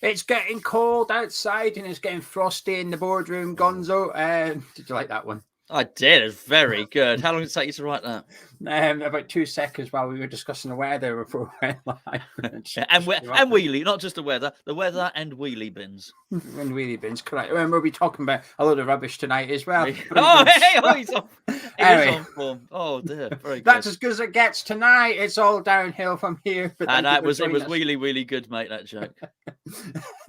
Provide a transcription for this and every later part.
It's getting cold outside and it's getting frosty in the boardroom, Gonzo. Did you like that one? I did. It's very good. How long did it take you to write that? About 2 seconds while we were discussing the weather before we went live. and wheelie, not just the weather and wheelie bins. And wheelie bins, correct. And we'll be talking about a load of rubbish tonight as well. He's on form. Oh dear, very good. That's as good as it gets tonight. It's all downhill from here. But it was really good, mate. That joke.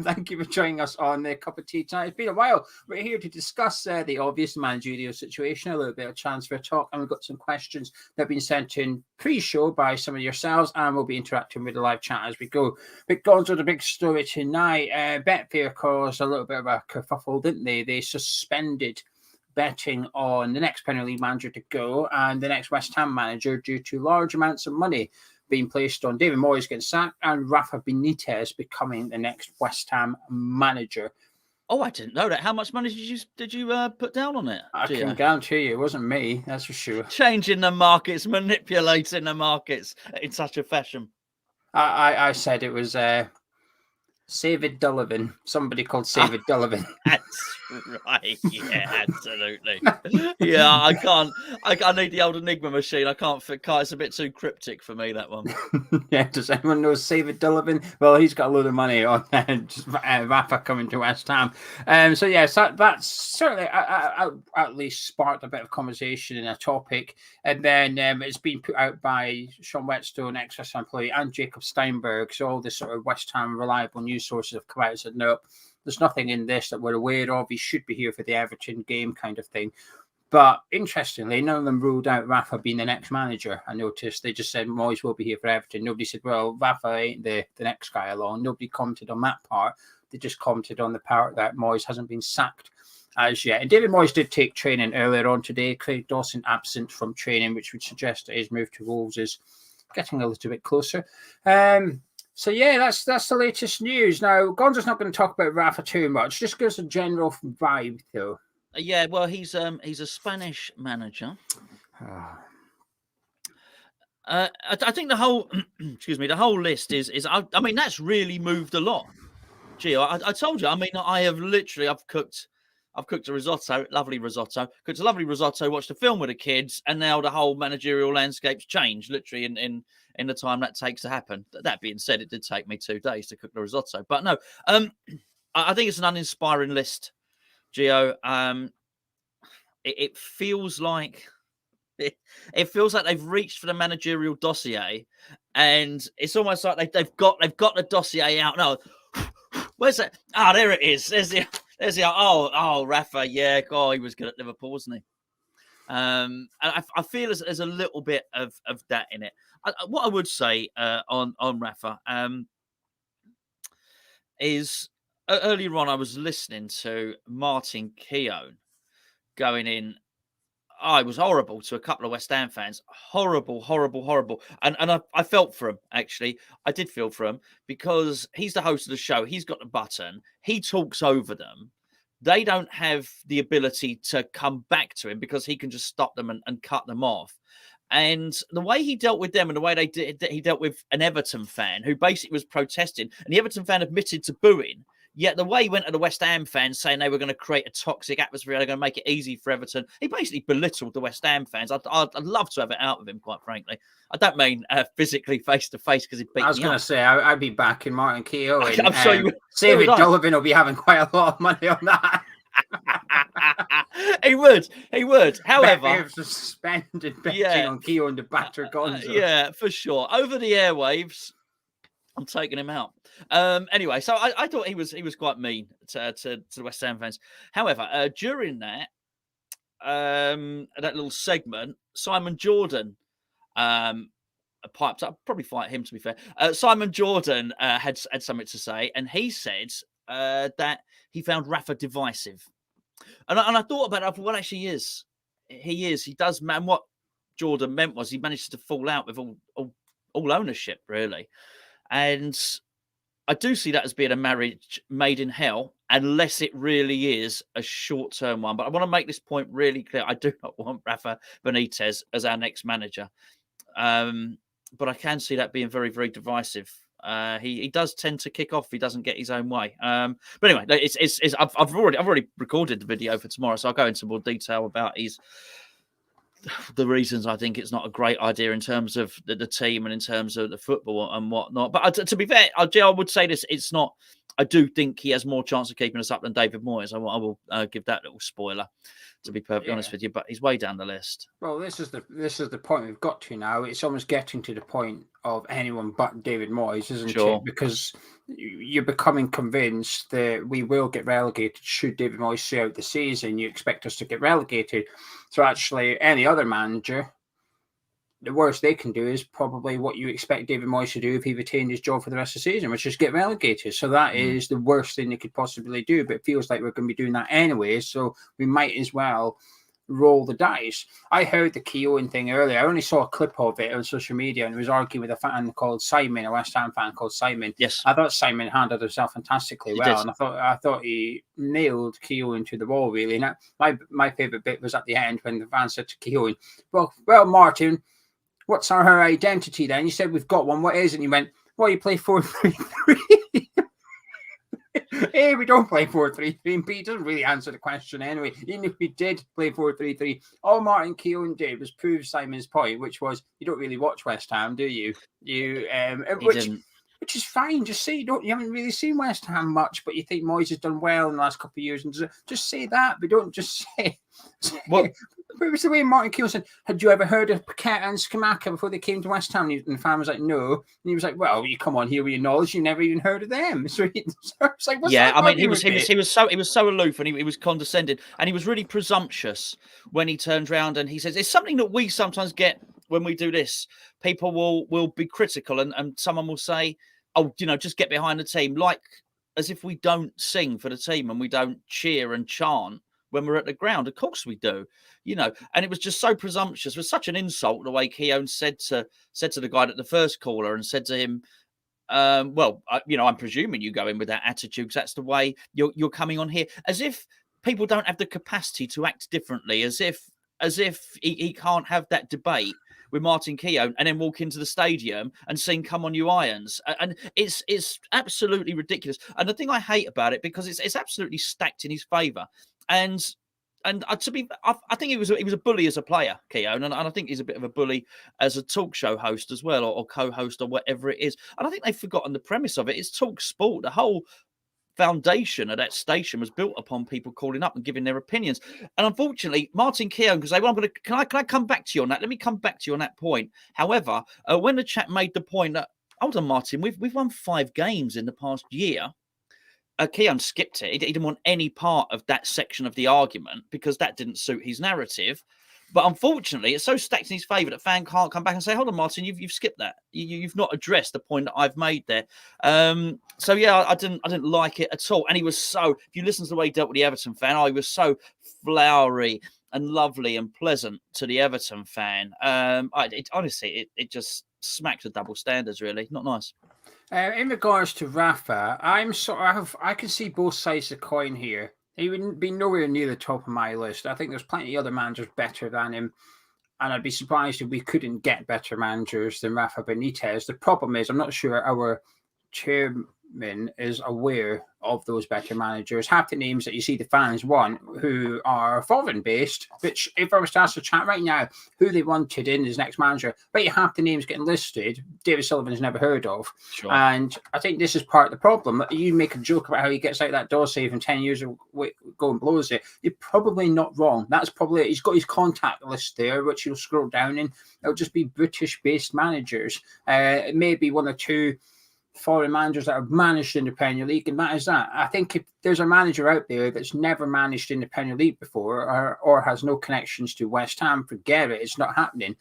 Thank you for joining us on the Cup of Tea tonight. It's been a while. We're here to discuss the obvious managerial situation, a little bit of transfer talk, and we've got some questions that have been sent in pre-show by some of yourselves, and we'll be interacting with the live chat as we go. But Gonzo, the big story tonight, Betfair caused a little bit of a kerfuffle, didn't they? They suspended betting on the next Premier League manager to go and the next West Ham manager due to large amounts of money being placed on David Moyes getting sacked and Rafa Benitez becoming the next West Ham manager. Oh, I didn't know that. How much money did you put down on it? I can guarantee you it wasn't me, that's for sure. Changing the markets, manipulating the markets in such a fashion. I said it was David Dullivan. Somebody called David Dullivan. That's right. Yeah, absolutely. Yeah, I need the old Enigma machine. I can't. It's a bit too cryptic for me, that one. Yeah, does anyone know David Dullivan? Well, he's got a load of money on Rafa coming to West Ham. So yes, that's certainly at least sparked a bit of conversation in a topic. And then it's been put out by Sean Whetstone, ex-West Ham employee, and Jacob Steinberg. So all this sort of West Ham reliable news sources have come out and said, no, there's nothing in this that we're aware of. He should be here for the Everton game kind of thing. But interestingly, none of them ruled out Rafa being the next manager. I noticed they just said Moyes will be here for Everton. Nobody said, well, Rafa ain't the next guy along. Nobody commented on that part. They just commented on the part that Moyes hasn't been sacked as yet. And David Moyes did take training earlier on today. Craig Dawson absent from training, which would suggest that his move to Wolves is getting a little bit closer. So yeah, that's the latest news. Now, Gonzo's not going to talk about Rafa too much. Just gives a general vibe, though. Yeah, well, he's a Spanish manager. I think the whole the whole list is. I mean, that's really moved a lot. Geo, I told you. I mean, I've cooked a risotto, lovely risotto. Cooked a lovely risotto. Watched a film with the kids, and now the whole managerial landscape's changed literally in the time that takes to happen. That being said, it did take me 2 days to cook the risotto. But no, I think it's an uninspiring list, Geo. It feels like it feels like they've reached for the managerial dossier, and it's almost like they've got the dossier out. No, where's that? Ah, there it is. There's the Rafa. Yeah, God, he was good at Liverpool, wasn't he? And I feel there's a little bit of that in it. What I would say on Rafa is earlier on I was listening to Martin Keown going in. It was horrible to a couple of West Ham fans. Horrible. And I felt for him, actually. I did feel for him because he's the host of the show. He's got the button. He talks over them. They don't have the ability to come back to him because he can just stop them and cut them off. And the way he dealt with them and the way he dealt with an Everton fan who basically was protesting, and the Everton fan admitted to booing. Yet the way he went to the West Ham fans saying they were going to create a toxic atmosphere, they're going to make it easy for Everton. He basically belittled the West Ham fans. I'd love to have it out of him, quite frankly. I don't mean physically face to face because he beat me up. I was going to say, I'd be backing Martin Keown. I'm sure you would. David Dullivan will be having quite a lot of money on that. He would. However, suspended betting on Keown to batter Gonzo. Yeah, for sure. Over the airwaves, I'm taking him out. Anyway, so I thought he was quite mean to the West Ham fans. However, during that little segment, Simon Jordan piped up. Probably fight him, to be fair. Simon Jordan had something to say, and he said that he found Rafa divisive. And I thought about it. I thought, well, actually, he is. He does. Man, what Jordan meant was he managed to fall out with all ownership, really. And I do see that as being a marriage made in hell, unless it really is a short-term one. But I want to make this point really clear. I do not want Rafa Benitez as our next manager. But I can see that being very, very divisive He does tend to kick off if he doesn't get his own way. But anyway, I've already recorded the video for tomorrow, so I'll go into more detail about the reasons I think it's not a great idea in terms of the team and in terms of the football and whatnot. But to be fair, I would say this: it's not. I do think he has more chance of keeping us up than David Moyes. I will give that little spoiler, to be perfectly honest with you. But he's way down the list. Well, this is the point we've got to now. It's almost getting to the point of anyone but David Moyes, isn't it? Because you're becoming convinced that we will get relegated. Should David Moyes see out the season, you expect us to get relegated. So actually, any other manager, the worst they can do is probably what you expect David Moyes to do if he retained his job for the rest of the season, which is get relegated. So that is the worst thing they could possibly do. But it feels like we're going to be doing that anyway. So we might as well roll the dice. I heard the Keown thing earlier. I only saw a clip of it on social media, and he was arguing with a fan called Simon, a West Ham fan called Simon. Yes, I thought Simon handled himself fantastically well, and I thought he nailed Keown to the wall really. And my favourite bit was at the end when the fan said to Keown, "Well, Martin, what's our identity then?" You said, "We've got one. What is it?" And he went, "Well, you play 4-3-3." A, we don't play 4-3-3, and B, doesn't really answer the question anyway. Even if we did play 4-3-3, all Martin Keown did was prove Simon's point, which was you don't really watch West Ham, do you? Which is fine. Just say you haven't really seen West Ham much, but you think Moyes has done well in the last couple of years, and just say that. But don't just say. Well, it was the way Martin Keown said, "Had you ever heard of Paquette and Skamaka before they came to West Ham?" And the fan was like, "No." And he was like, "Well, you come on here with your knowledge. You never even heard of them." So I was like, "What's that?" I mean, he was so aloof, and he was condescending, and he was really presumptuous when he turned around and he says, "It's something that we sometimes get when we do this. People will be critical, and someone will say, 'Oh, just get behind the team,' like as if we don't sing for the team and we don't cheer and chant when we're at the ground. Of course we do, And it was just so presumptuous. It was such an insult the way Keown said to the guy at the first caller and said to him, I'm presuming you go in with that attitude because that's the way you're coming on here, as if people don't have the capacity to act differently, as if he can't have that debate with Martin Keown and then walk into the stadium and sing 'Come On You Irons.' And it's absolutely ridiculous. And the thing I hate about it, because it's absolutely stacked in his favour. And I think he was a bully as a player, Keown, and I think he's a bit of a bully as a talk show host as well, or co-host, or whatever it is. And I think they've forgotten the premise of it. It's talk sport. The whole foundation of that station was built upon people calling up and giving their opinions. And unfortunately, Martin Keown could say, "Well, can I come back to you on that? Let me come back to you on that point." However, when the chap made the point that, "Hold on, Martin, we've won 5 games in the past year," Keown skipped it. He didn't want any part of that section of the argument because that didn't suit his narrative. But unfortunately, it's so stacked in his favour that fan can't come back and say, "Hold on, Martin, you've skipped that. You've not addressed the point that I've made there." So yeah, I didn't like it at all. And he was so. If you listen to the way he dealt with the Everton fan, he was so flowery and lovely and pleasant to the Everton fan. Honestly, it just smacks of double standards. Really, not nice. In regards to Rafa, I can see both sides of the coin here. He wouldn't be nowhere near the top of my list. I think there's plenty of other managers better than him, and I'd be surprised if we couldn't get better managers than Rafa Benitez. The problem is, I'm not sure our chairman is aware of those better managers. Half the names that you see the fans want, who are foreign-based, which if I was to ask the chat right now who they wanted in as next manager, but you half the names getting listed, David Sullivan has never heard of. Sure. And I think this is part of the problem. You make a joke about how he gets out that door save and 10 years ago and blows it. You're probably not wrong. That's probably, he's got his contact list there, which you'll scroll down and it'll just be British-based managers. Maybe one or two foreign managers that have managed in the Premier League, and that is that. I think if there's a manager out there that's never managed in the Premier League before or has no connections to West Ham, forget it. It's not happening.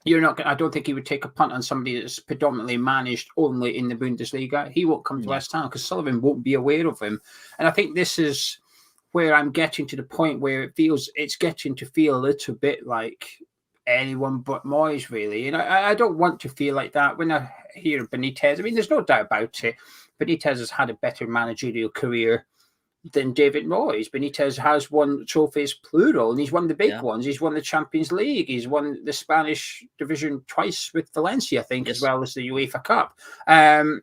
You're not. I don't think he would take a punt on somebody that's predominantly managed only in the Bundesliga. He won't come to West Ham because Sullivan won't be aware of him. And I think this is where I'm getting to the point where it's getting to feel a little bit like anyone but Moyes, really. And I don't want to feel like that when I hear Benitez. I mean, there's no doubt about it. Benitez has had a better managerial career than David Moyes. Benitez has won trophies plural, and he's won the big ones. He's won the Champions League. He's won the Spanish division twice with Valencia, I think, as well as the UEFA Cup.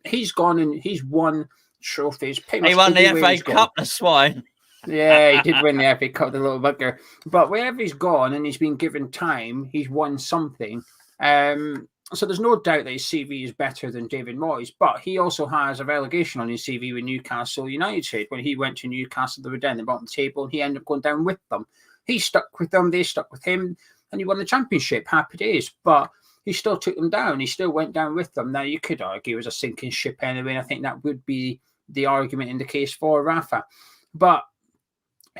He's gone and he's won trophies. He won the FA Cup, the swine. Yeah, he did win the FA Cup, the little bugger. But wherever he's gone and he's been given time, he's won something. So there's no doubt that his CV is better than David Moyes, but he also has a relegation on his CV with Newcastle United. When he went to Newcastle, they were down the bottom of the table, and he ended up going down with them. He stuck with them, they stuck with him, and he won the championship. Happy days. But he still took them down. He still went down with them. Now, you could argue it was a sinking ship anyway, and I think that would be the argument in the case for Rafa. But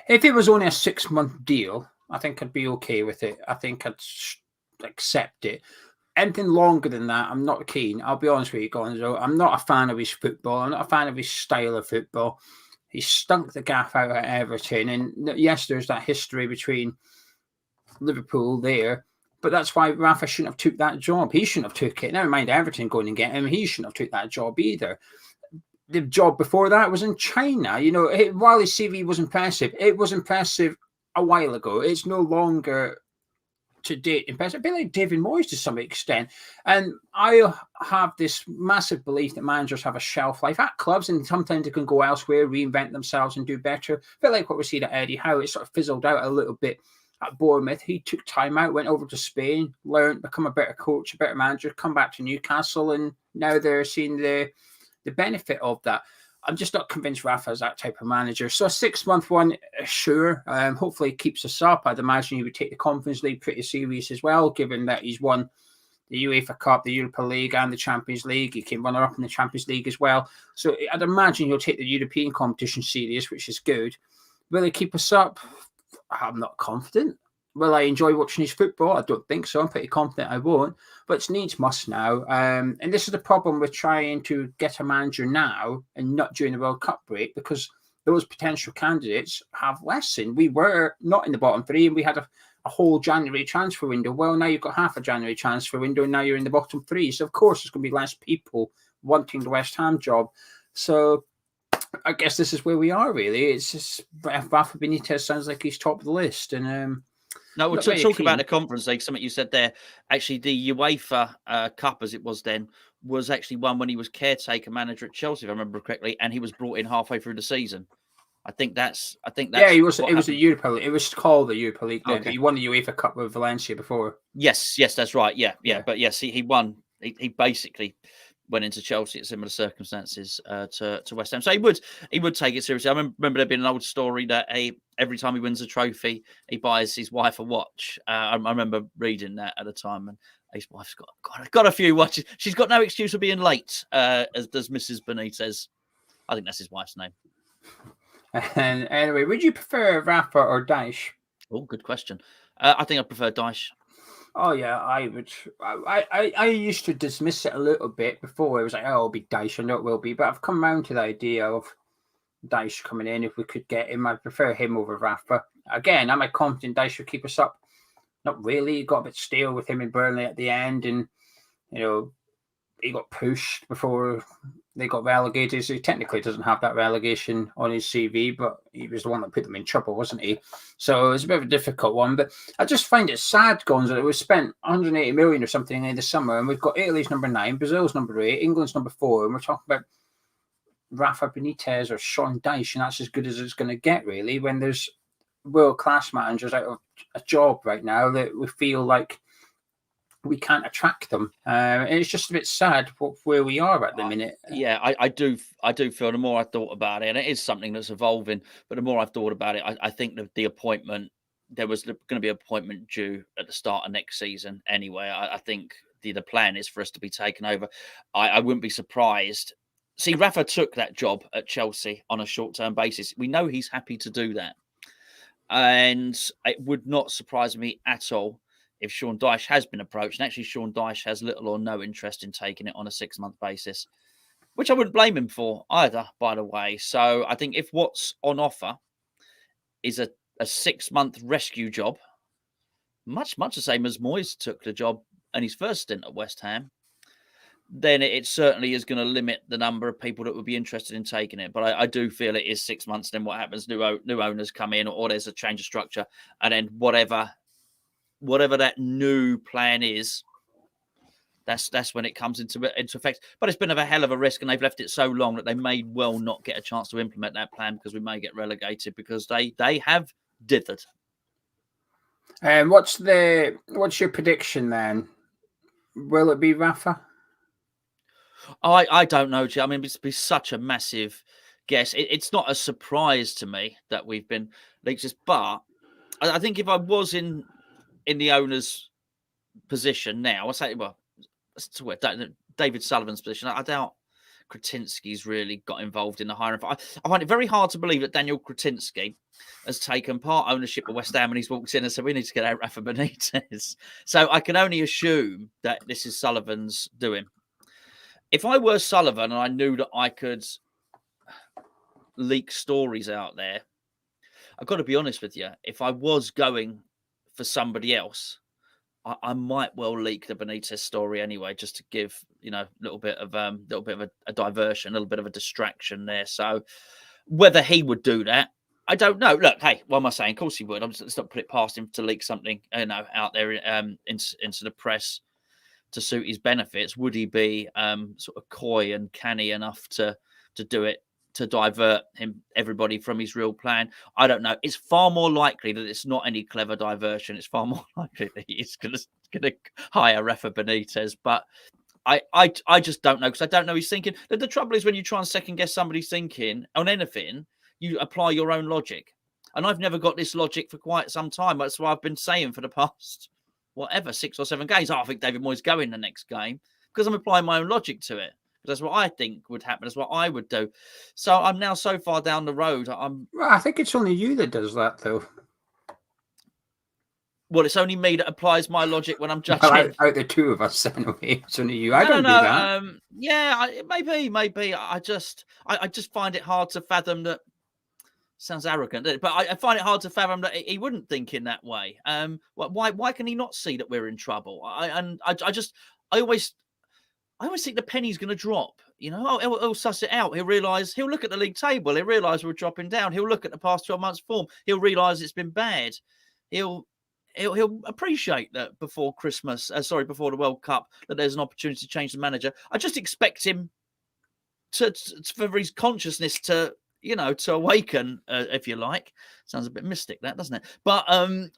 if it was only a 6-month deal, I think I'd be okay with it. I think I'd accept it. Anything longer than that, I'm not keen. I'll be honest with you, Gonzo. I'm not a fan of his football. I'm not a fan of his style of football. He stunk the gaff out at Everton. And yes, there's that history between Liverpool there. But that's why Rafa shouldn't have took that job. He shouldn't have took it. Never mind Everton going and get him. He shouldn't have took that job either. The job before that was in China. You know, while his CV was impressive, it was impressive a while ago. It's no longer to date impressive. A bit like David Moyes to some extent. And I have this massive belief that managers have a shelf life at clubs, and sometimes they can go elsewhere, reinvent themselves and do better. A bit like what we see at Eddie Howe. It sort of fizzled out a little bit at Bournemouth. He took time out, went over to Spain, learned, become a better coach, a better manager, come back to Newcastle, and now they're seeing the benefit of that. I'm just not convinced Rafa's that type of manager. So a 6-month one, sure. Hopefully it keeps us up. I'd imagine he would take the Conference League pretty serious as well, given that he's won the UEFA Cup, the Europa League, and the Champions League. He came runner-up in the Champions League as well. So I'd imagine he'll take the European competition serious, which is good. Will he keep us up? I'm not confident. Will I enjoy watching his football? I don't think so. I'm pretty confident I won't. But it's needs must now. And this is the problem with trying to get a manager now and not during the World Cup break, because those potential candidates have lessened. We were not in the bottom three, and we had a whole January transfer window. Well, now you've got half a January transfer window, and now you're in the bottom three. So, of course, there's going to be less people wanting the West Ham job. So I guess this is where we are, really. It's just Rafa Benitez sounds like he's top of the list. And no, we'll talk about the Conference League. Something you said there. Actually, the UEFA Cup, as it was then, was actually won when he was caretaker manager at Chelsea, if I remember correctly, and he was brought in halfway through the season. I think that's. Yeah, he was. It was the Europa League. It was called the Europa League then. Okay. But he won the UEFA Cup with Valencia before. Yes, that's right. Yeah. But yes, he won. He basically went into Chelsea at similar circumstances to West Ham. So he would take it seriously. I remember there being an old story that every time he wins a trophy, he buys his wife a watch. I remember reading that at the time, and his wife's got a few watches. She's got no excuse for being late, as does Mrs. Benitez. I think that's his wife's name. And anyway, would you prefer Rafa or Dyche? Oh, good question. I think I prefer Dyche. Oh yeah, I would. I used to dismiss it a little bit before. It was like, oh, it'll be Dyche. I know it will be, but I've come round to the idea of Dyche coming in if we could get him. I prefer him over Rafa. Again, am I confident Dyche will keep us up? Not really. He got a bit stale with him in Burnley at the end, and he got pushed before they got relegated. So he technically doesn't have that relegation on his CV, but he was the one that put them in trouble, wasn't he? So it was a bit of a difficult one. But I just find it sad, Gonzo, that we spent 180 million or something in the summer, and we've got Italy's number 9, Brazil's number 8, England's number 4, and we're talking about Rafa Benitez or Sean Dyche, and that's as good as it's going to get, really, when there's world-class managers out of a job right now that we feel like we can't attract them. And it's just a bit sad where we are at the minute. Yeah, I do feel the more I thought about it, and it is something that's evolving, but the more I've thought about it, I think that the appointment, there was going to be an appointment due at the start of next season anyway. I think the plan is for us to be taken over. I wouldn't be surprised. See, Rafa took that job at Chelsea on a short-term basis. We know he's happy to do that. And it would not surprise me at all if Sean Dyche has been approached. And actually, Sean Dyche has little or no interest in taking it on a 6-month basis, which I wouldn't blame him for either, by the way. So I think if what's on offer is a 6-month rescue job, much the same as Moyes took the job in his first stint at West Ham, then it certainly is going to limit the number of people that would be interested in taking it. But I do feel it is 6 months. Then what happens? New owners come in, or there's a change of structure, and then whatever that new plan is, that's when it comes into effect. But it's been a hell of a risk, and they've left it so long that they may well not get a chance to implement that plan, because we may get relegated, because they have dithered. What's your prediction then? Will it be Rafa? I don't know. I mean, it's be such a massive guess. It's not a surprise to me that we've been leaked, but I think if I was in the owner's position now, I say, well, David Sullivan's position, I doubt Kretinsky's really got involved in the hiring. I find it very hard to believe that Daniel Kretinsky has taken part ownership of West Ham and he's walked in and said, we need to get out Rafa Benitez. So I can only assume that this is Sullivan's doing. If I were Sullivan and I knew that I could leak stories out there, I've got to be honest with you. If I was going for somebody else, I might well leak the Benitez story anyway, just to give a little bit of a diversion, a little bit of a distraction there. So whether he would do that, I don't know. Look, hey, what am I saying? Of course he would. Let's not put it past him to leak something, out there into the press to suit his benefits. Would he be sort of coy and canny enough to do it, to divert everybody from his real plan? I don't know. It's far more likely that it's not any clever diversion. It's far more likely that he's going to hire Rafa Benitez. But I just don't know, because I don't know his thinking. The trouble is, when you try and second guess somebody's thinking on anything, you apply your own logic. And I've never got this logic for quite some time. That's why I've been saying for the past 6 or 7 games, I think David Moyes go in the next game, because I'm applying my own logic to it. That's what I think would happen. That's what I would do. So I'm now so far down the road. Well, I think it's only you that does that, though. Well, it's only me that applies my logic when I'm judging. Well, out the two of us, anyway, it's only you. I don't do that. Yeah, maybe. I just find it hard to fathom that. Sounds arrogant, but I find it hard to fathom that he wouldn't think in that way. Why can he not see that we're in trouble? I always think the penny's going to drop. He'll suss it out. He'll realise. He'll look at the league table. He'll realise we're dropping down. He'll look at the past 12 months' form. He'll realise it's been bad. He'll appreciate that before Christmas. Before the World Cup, that there's an opportunity to change the manager. I just expect him for his consciousness to awaken, if you like. Sounds a bit mystic, that, doesn't it? But and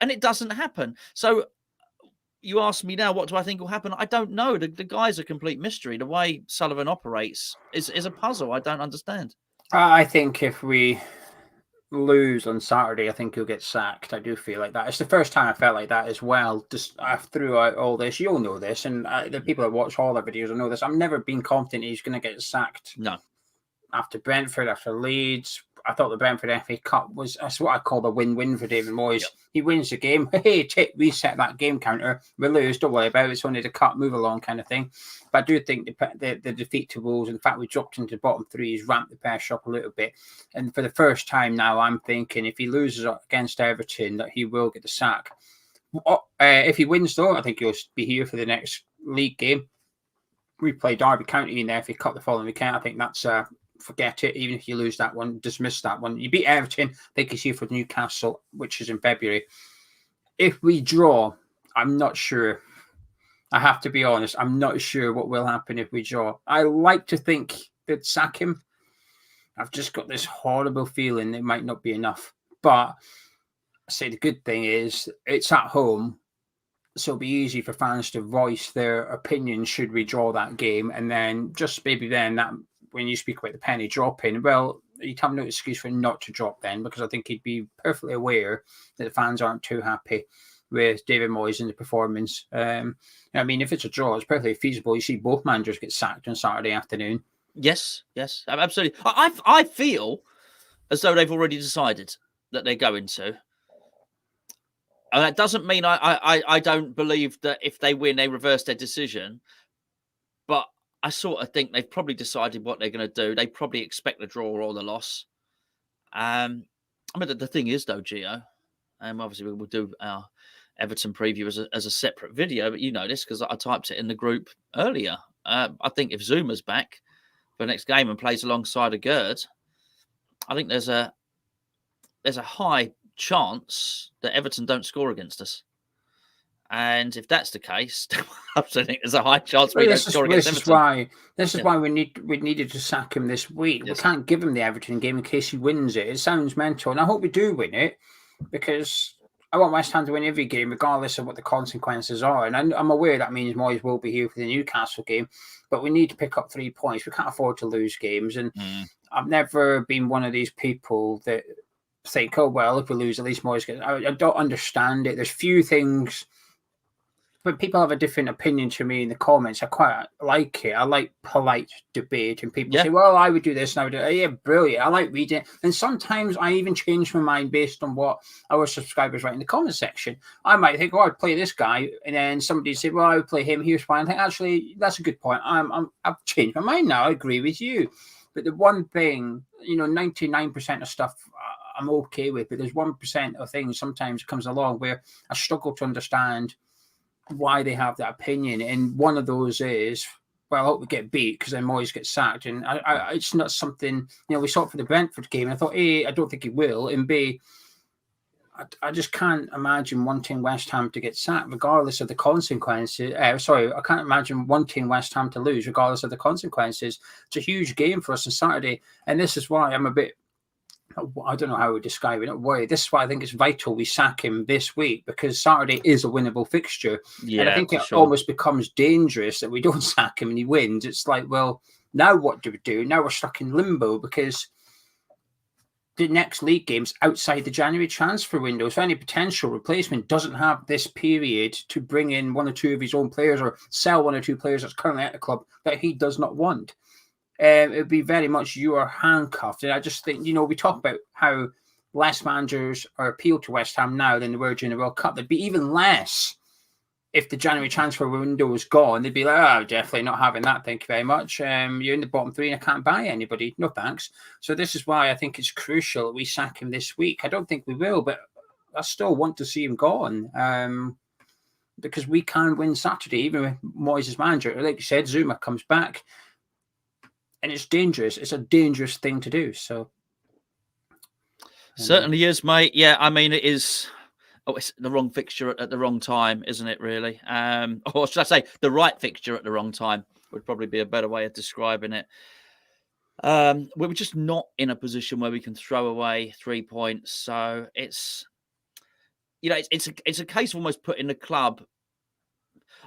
it doesn't happen. So you ask me now, what do I think will happen? I don't know. The guy's a complete mystery. The way Sullivan operates is a puzzle. I don't understand. I think if we lose on Saturday, I think he'll get sacked. I do feel like that. It's the first time I felt like that as well. Just throughout all this, you'll know this, and the people that watch all the videos will know this. I've never been confident he's going to get sacked. No. After Brentford, after Leeds, I thought the Brentford FA Cup that's what I call the win-win for David Moyes. Yep. He wins the game. Hey, reset that game counter. We lose, don't worry about it. It's only the cup, move along kind of thing. But I do think the defeat to Wolves, in fact, we dropped into the bottom three, he's ramped the pressure up a little bit. And for the first time now, I'm thinking if he loses against Everton, that he will get the sack. If he wins, though, I think he'll be here for the next league game. We play Derby County in the FA Cup the following weekend. I think that's... forget it. Even if you lose that one, dismiss that one. You beat Everton, I think he's here for Newcastle, which is in February. If we draw, I'm not sure. I have to be honest. I'm not sure what will happen if we draw. I like to think they'd sack him. I've just got this horrible feeling it might not be enough. But I say the good thing is it's at home, so it'll be easy for fans to voice their opinion should we draw that game, and then just maybe then that. When you speak about the penny dropping, well, you'd have no excuse for him not to drop then, because I think he'd be perfectly aware that the fans aren't too happy with David Moyes and the performance. I mean, if it's a draw, it's perfectly feasible. You see both managers get sacked on Saturday afternoon. Yes, absolutely. I feel as though they've already decided that they're going to. And that doesn't mean I don't believe that if they win, they reverse their decision. But I sort of think they've probably decided what they're going to do. They probably expect the draw or the loss. I mean, the thing is, though, Geo, obviously we'll do our Everton preview as a separate video, but you know this because I typed it in the group earlier. I think if Zuma's back for the next game and plays alongside a Gerd, I think there's a high chance that Everton don't score against us. And if that's the case, I think there's a high chance we don't score against Everton. This is why we needed to sack him this week. Yes. We can't give him the Everton game in case he wins it. It sounds mental, and I hope we do win it because I want West Ham to win every game, regardless of what the consequences are. And I'm aware that means Moyes will be here for the Newcastle game, but we need to pick up 3 points. We can't afford to lose games. And I've never been one of these people that think, oh, well, if we lose, at least Moyes gets... I don't understand it. There's few things... But people have a different opinion to me in the comments. I quite like it. I like polite debate. And people say, well, I would do this and I would do that. Yeah, brilliant. I like reading it. And sometimes I even change my mind based on what our subscribers write in the comment section. I might think, oh, I'd play this guy. And then somebody say, well, I would play him. Here's why. I think, actually, that's a good point. I've changed my mind now. I agree with you. But the one thing, 99% of stuff I'm okay with. But there's 1% of things sometimes comes along where I struggle to understand why they have that opinion. And one of those is, well, I hope we get beat because then Moyes gets sacked. And it's not something, we saw it for the Brentford game. And I thought, A, I don't think he will. And B, I just can't imagine wanting West Ham to get sacked regardless of the consequences. I can't imagine wanting West Ham to lose regardless of the consequences. It's a huge game for us on Saturday. And this is why I'm a bit, I don't know how we describe it. Not worried. This is why I think it's vital we sack him this week because Saturday is a winnable fixture. Yeah, and I think it almost becomes dangerous that we don't sack him and he wins. It's like, well, now what do we do? Now we're stuck in limbo because the next league game's outside the January transfer window. So any potential replacement doesn't have this period to bring in 1 or 2 of his own players or sell 1 or 2 players that's currently at the club that he does not want. It would be very much you are handcuffed. And I just think, we talk about how less managers are appealed to West Ham now than they were during the World Cup. There'd be even less if the January transfer window was gone. They'd be like, oh, definitely not having that. Thank you very much. You're in the bottom 3 and I can't buy anybody. No thanks. So this is why I think it's crucial that we sack him this week. I don't think we will, but I still want to see him gone because we can win Saturday, even with Moyes as manager. Like you said, Zuma comes back. And it's dangerous. It's a dangerous thing to do. So certainly is, mate. Yeah, I mean, it is. Oh, it's the wrong fixture at the wrong time, isn't it? Really, or should I say, the right fixture at the wrong time would probably be a better way of describing it. We're just not in a position where we can throw away 3 points. So it's, it's a case of almost putting the club.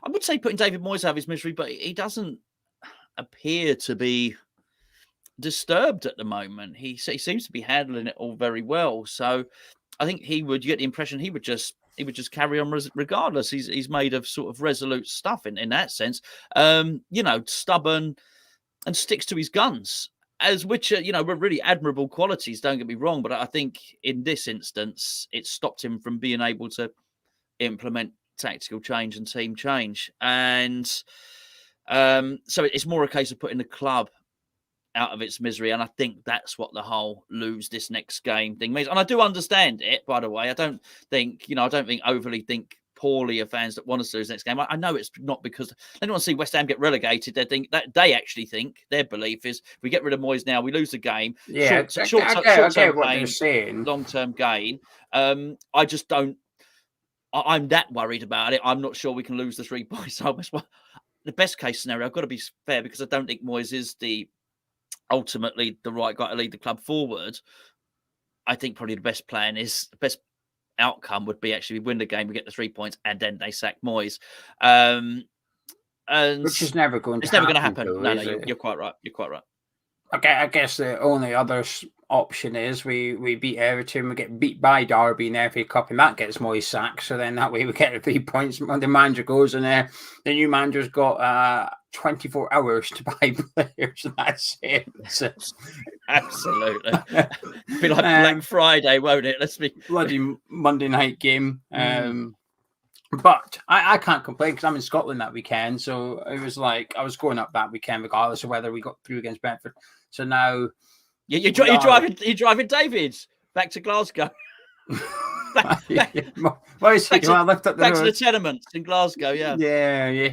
I would say putting David Moyes out of his misery, but he doesn't appear to be disturbed at the moment. He seems to be handling it all very well. So I think you get the impression he would just carry on regardless. He's made of sort of resolute stuff in that sense. Stubborn and sticks to his guns, as which were really admirable qualities. Don't get me wrong, but I think in this instance it stopped him from being able to implement tactical change and team change. And so it's more a case of putting the club out of its misery. And I think that's what the whole lose this next game thing means. And I do understand it, by the way. I don't think overly think poorly of fans that want us to lose next game. I know it's not because they don't want to see West Ham get relegated. They actually think their belief is if we get rid of Moyes now, we lose the game. Yeah, short-term what you're saying. Long-term gain. I just don't. I'm that worried about it. I'm not sure we can lose the 3 points. The best case scenario, I've got to be fair because I don't think Moyes is ultimately the right guy to lead the club forward. I think probably the best outcome would be actually we win the game, we get the 3 points, and then they sack Moyes. And which is never going to happen. It's never going to happen. Though, you're quite right. You're quite right. Okay, I guess the only other option is we beat Everton, we get beat by Derby in the FA Cup, and that gets Moyes sacked. So then that way we get the 3 points. The manager goes, and the new manager's got 24 hours to buy players, and that's it. So, absolutely. Be like Black Friday, won't it? Let's be bloody Monday night game. But I can't complain because I'm in Scotland that weekend. So it was like I was going up that weekend regardless of whether we got through against Brentford. So now you're driving David back to Glasgow. Moyes said, "Well, I lift up the back road." to the tenements in Glasgow, yeah.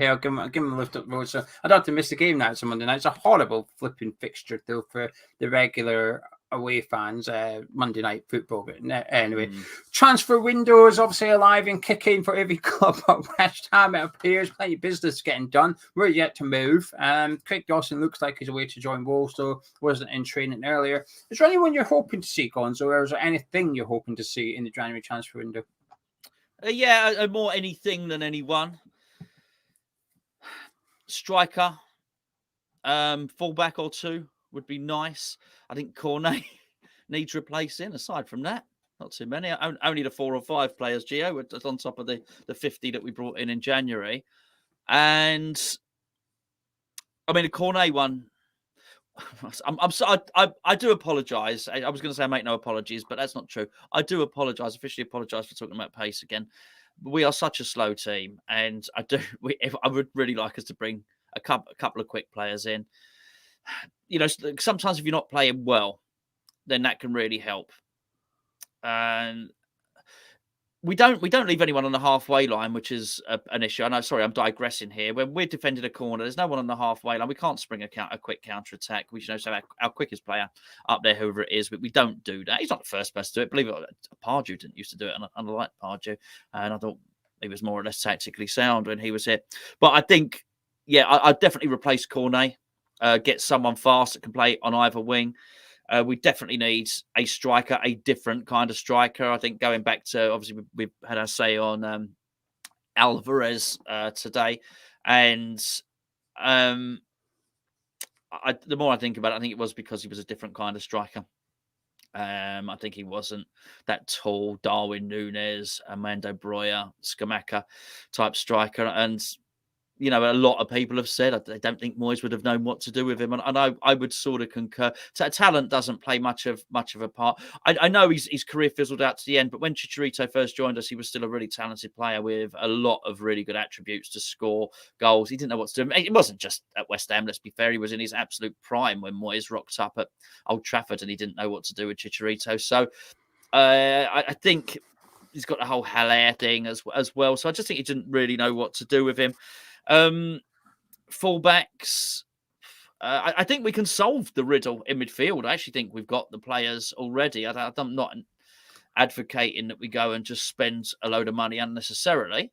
I'll give him a lift up the road. So I don't have to miss the game now. It's a Monday night. It's a horrible flipping fixture though for the regular away fans. Monday night football. But anyway, transfer window is obviously alive and kicking for every club at West Ham. It appears plenty of business getting done. We're yet to move. Craig Dawson looks like he's away to join Wolves, though wasn't in training earlier. Is there anyone you're hoping to see, Gonzo, or is there anything you're hoping to see in the January transfer window? More anything than anyone. Striker, fullback or two would be nice. I think Cornet needs replacing. Aside from that, not too many. Only the 4 or 5 players, Geo, on top of the 50 that we brought in January. And I mean, the Cornet one, I do apologise. I was going to say I make no apologies, but that's not true. I do apologise, officially apologise for talking about pace again. We are such a slow team, and I would really like us to bring a couple of quick players in. You know, sometimes if you're not playing well, then that can really help. And we don't leave anyone on the halfway line, which is an issue. I know, sorry, I'm digressing here. When we're defending a corner, there's no one on the halfway line. We can't spring a quick counter attack. We should also have our quickest player up there, whoever it is. But we don't do that. He's not the first person to do it. Believe it or not, Pardew didn't used to do it, and I liked Pardew, and I thought he was more or less tactically sound when he was here. But I think, I'd definitely replace Cornet, get someone fast that can play on either wing. We definitely need a striker, a different kind of striker. I think going back to, obviously, we've had our say on Alvarez today. And the more I think about it, I think it was because he was a different kind of striker. I think he wasn't that tall Darwin Núñez, Armando Broja, Scamacca type striker. And you know, a lot of people have said they don't think Moyes would have known what to do with him, and I would sort of concur. Talent doesn't play much of a part. I know his career fizzled out to the end, but when Chicharito first joined us, he was still a really talented player with a lot of really good attributes to score goals. He didn't know what to do. It wasn't just at West Ham, let's be fair. He was in his absolute prime when Moyes rocked up at Old Trafford, and he didn't know what to do with Chicharito. So I think he's got the whole Haller thing as well. So I just think he didn't really know what to do with him. Fullbacks, I think we can solve the riddle in midfield. I actually think we've got the players already. I'm not advocating that we go and just spend a load of money unnecessarily.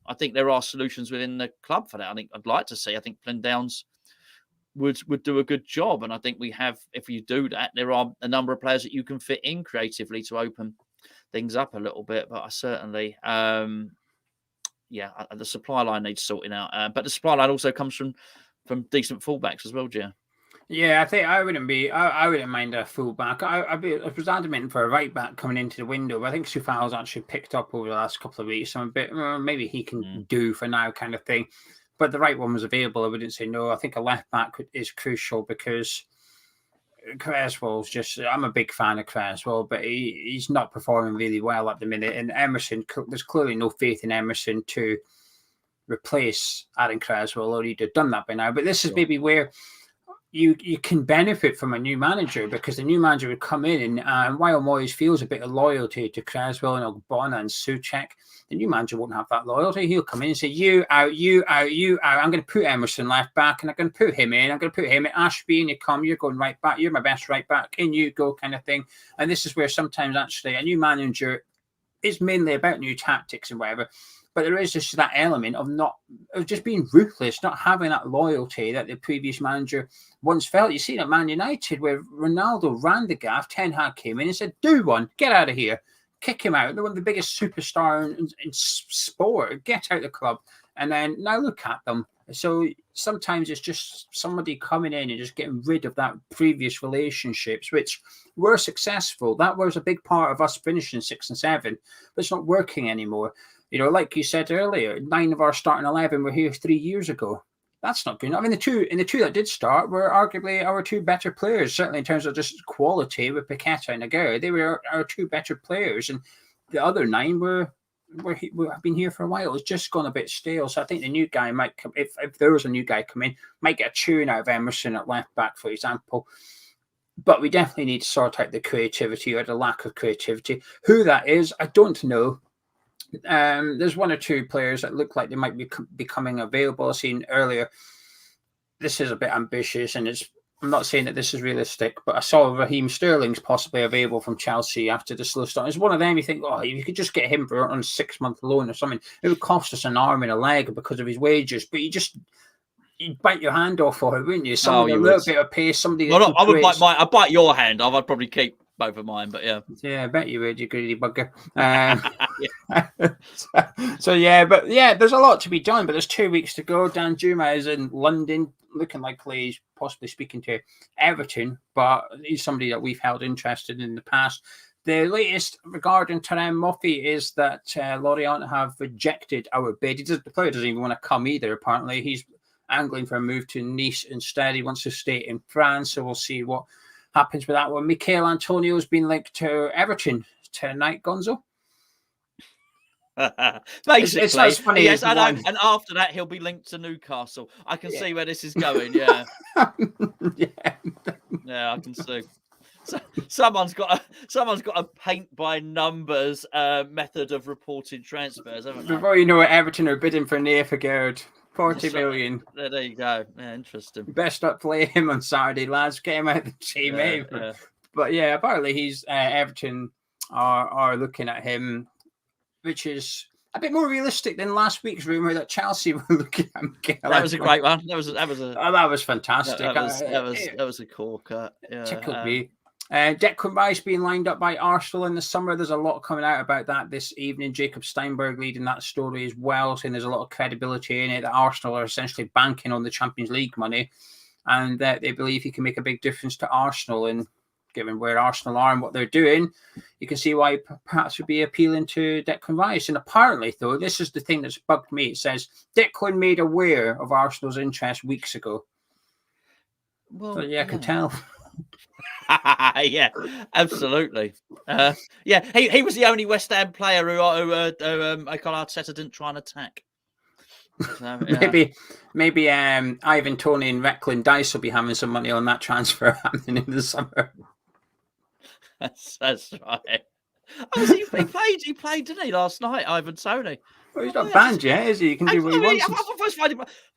I think there are solutions within the club for that. I'd like to see. I think Downs would do a good job, and I think we have. If you do that, there are a number of players that you can fit in creatively to open things up a little bit. But I certainly. The supply line needs sorting out. But the supply line also comes from decent fullbacks as well, Gio. Yeah, I think I wouldn't mind a fullback. I was adamant for a right back coming into the window, but I think Soufal's actually picked up over the last couple of weeks. So I'm a bit maybe he can do for now, kind of thing. But the right one was available. I wouldn't say no. I think a left back is crucial because Cresswell's just, I'm a big fan of Cresswell, but he's not performing really well at the minute. And Emerson, there's clearly no faith in Emerson to replace Aaron Cresswell, or he'd have done that by now. But this is maybe where you can benefit from a new manager, because the new manager would come in and while Moyes feels a bit of loyalty to Cresswell and Ogbonna and Souček, the new manager won't have that loyalty. He'll come in and say, you out, you out, you out. I'm going to put Emerson left back and I'm going to put him in. I'm going to put him in. Ashby, and you come, you're going right back. You're my best right back. In you go, kind of thing. And this is where sometimes actually a new manager is mainly about new tactics and whatever. But there is just that element of just being ruthless, not having that loyalty that the previous manager once felt. You see that Man United, where Ronaldo ran the gaff, Ten Hag came in and said, do one, get out of here. Kick him out. They're one of the biggest superstars in sport. Get out of the club. And then now look at them. So sometimes it's just somebody coming in and just getting rid of that previous relationships, which were successful. That was a big part of us finishing 6 and 7, but it's not working anymore. You know, like you said earlier, 9 of our starting 11 were here 3 years ago. That's not good enough. I mean, the two that did start were arguably our 2 better players, certainly in terms of just quality with Paqueta and Aguero. They were our 2 better players, and the other 9 have been here for a while. It's just gone a bit stale. So I think the new guy might come, if there was a new guy come in, might get a tune out of Emerson at left back, for example. But we definitely need to sort out the creativity or the lack of creativity. Who that is, I don't know. There's one or two players that look like they might be becoming available. I've seen earlier. This is a bit ambitious, and I'm not saying that this is realistic, but I saw Raheem Sterling's possibly available from Chelsea after the slow start. It's one of them you think, oh, you could just get him for on a 6-month loan or something. It would cost us an arm and a leg because of his wages, but you'd bite your hand off for it, wouldn't you? Somebody a little bit of pace, somebody. Well, I would I'd bite your hand off. I'd probably keep both of mine, but yeah. Yeah, I bet you would, you greedy bugger. But there's a lot to be done, but there's 2 weeks to go. Dan Juma is in London, looking like he's possibly speaking to Everton, but he's somebody that we've held interested in the past. The latest regarding Terem Moffi is that Lorient have rejected our bid. The player doesn't even want to come either, apparently. He's angling for a move to Nice instead. He wants to stay in France, so we'll see what happens with that one. Michail Antonio has been linked to Everton tonight, Gonzo. Basically, it's funny. Yes, and after that he'll be linked to Newcastle. I can see where this is going. Yeah, yeah, I can see. So, someone's got a paint by numbers method of reporting transfers, haven't they? Before you know it, Everton are bidding for Nea Figueroa. 40 million. There you go. Yeah, interesting. Best not play him on Saturday, lads. Get him out of the team. But apparently he's Everton are looking at him, which is a bit more realistic than last week's rumor that Chelsea were looking at Miguel. That was a great one. That was fantastic. That was a corker. Yeah, tickled me. Declan Rice being lined up by Arsenal in the summer. There's a lot coming out about that this evening. Jacob Steinberg leading that story as well, saying there's a lot of credibility in it, that Arsenal are essentially banking on the Champions League money, and that they believe he can make a big difference to Arsenal. And given where Arsenal are and what they're doing, you can see why perhaps would be appealing to Declan Rice. And apparently, though, this is the thing that's bugged me. It says Declan made aware of Arsenal's interest weeks ago. Well, so, I can tell. Yeah, absolutely. He was the only West Ham player who Mikel Arteta didn't try and attack. So, maybe Ivan Toney and Recklin Dice will be having some money on that transfer happening in the summer. That's right. Oh, he played, didn't he, last night, Ivan Toney? Well, he's not banned yet, is he? He can do what he wants. I thought,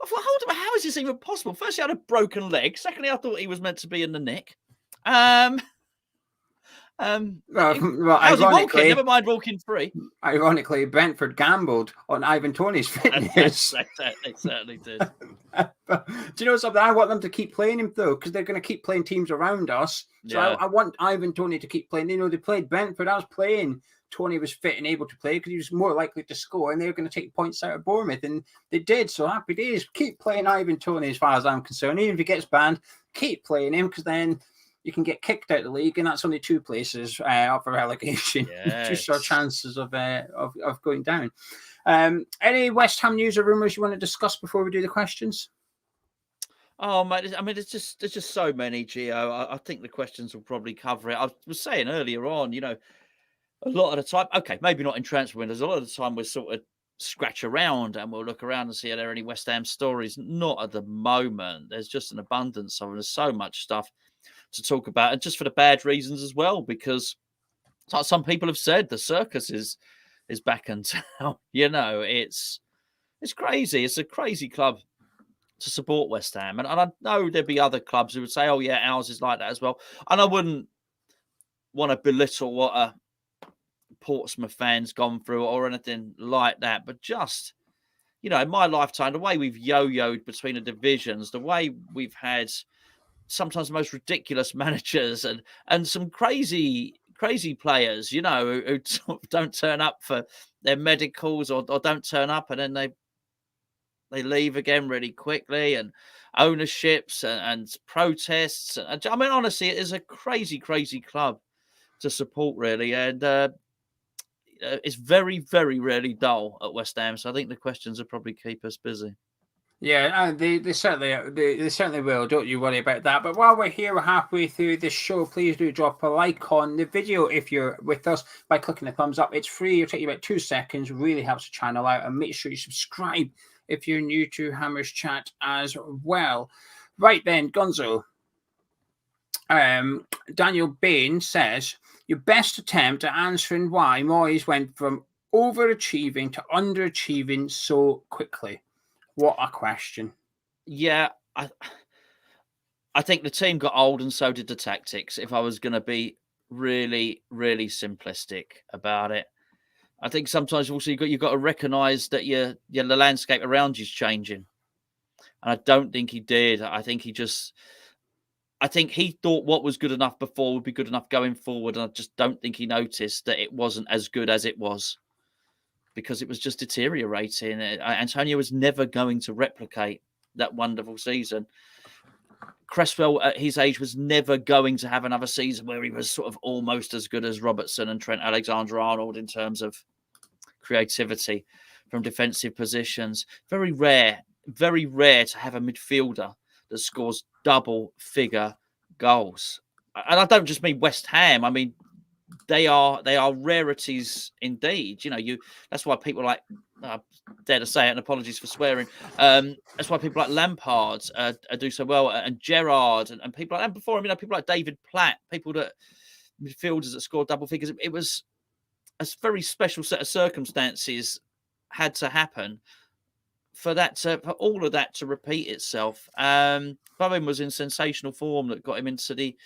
hold on, how is this even possible? First, he had a broken leg. Secondly, I thought he was meant to be in the nick. Well, how's he walking? Never mind walking free. Ironically, Brentford gambled on Ivan Toney's fitness. They certainly did. Do you know something? I want them to keep playing him, though, because they're going to keep playing teams around us. So I want Ivan Toney to keep playing. They played Brentford. I was playing. Tony was fit and able to play because he was more likely to score, and they were going to take points out of Bournemouth, and they did. So happy days. Keep playing Ivan Toney as far as I'm concerned. Even if he gets banned, keep playing him, because then you can get kicked out of the league, and that's only 2 places up for relegation. Yes. Just our chances of going down. Any West Ham news or rumours you want to discuss before we do the questions? Oh, mate, I mean, there's just so many, Geo. I think the questions will probably cover it. I was saying earlier on, a lot of the time, okay, maybe not in transfer windows, a lot of the time we'll sort of scratch around and we'll look around and see are there any West Ham stories. Not at the moment. There's just an abundance of them. There's so much stuff to talk about, and just for the bad reasons as well, because like some people have said, the circus is back in town. It's crazy. It's a crazy club to support West Ham. And I know there'd be other clubs who would say, oh, yeah, ours is like that as well. And I wouldn't want to belittle what a Portsmouth fans gone through or anything like that. But just, in my lifetime, the way we've yo-yoed between the divisions, the way we've had sometimes the most ridiculous managers and some crazy players, who don't turn up for their medicals or don't turn up and then they leave again really quickly, and ownerships and protests. I mean, honestly, it is a crazy, crazy club to support, really. And it's very, very rarely dull at West Ham. So I think the questions will probably keep us busy. Yeah, they certainly will. Don't you worry about that. But while we're here, we're halfway through this show. Please do drop a like on the video if you're with us by clicking the thumbs up. It's free. It'll take you about 2 seconds. Really helps the channel out. And make sure you subscribe if you're new to Hammers Chat as well. Right then, Gonzo. Daniel Bain says, your best attempt at answering why Moyes went from overachieving to underachieving so quickly. What a question. Yeah, I think the team got old and so did the tactics, if I was going to be really, really simplistic about it. I think sometimes also you've got to recognise that the landscape around you is changing. And I don't think he did. I think he thought what was good enough before would be good enough going forward. And I just don't think he noticed that it wasn't as good as it was, because it was just deteriorating. Antonio was never going to replicate that wonderful season. Cresswell at his age was never going to have another season where he was sort of almost as good as Robertson and Trent Alexander-Arnold in terms of creativity from defensive positions. Very rare to have a midfielder that scores double-figure goals. And I don't just mean West Ham. I mean, they are rarities indeed. That's why people like, I dare to say it, and apologies for swearing. That's why people like Lampard do so well, and Gerrard, and people like that before. People like David Platt, midfielders that scored double figures. It was a very special set of circumstances had to happen for all of that to repeat itself. Bowen was in sensational form that got him into the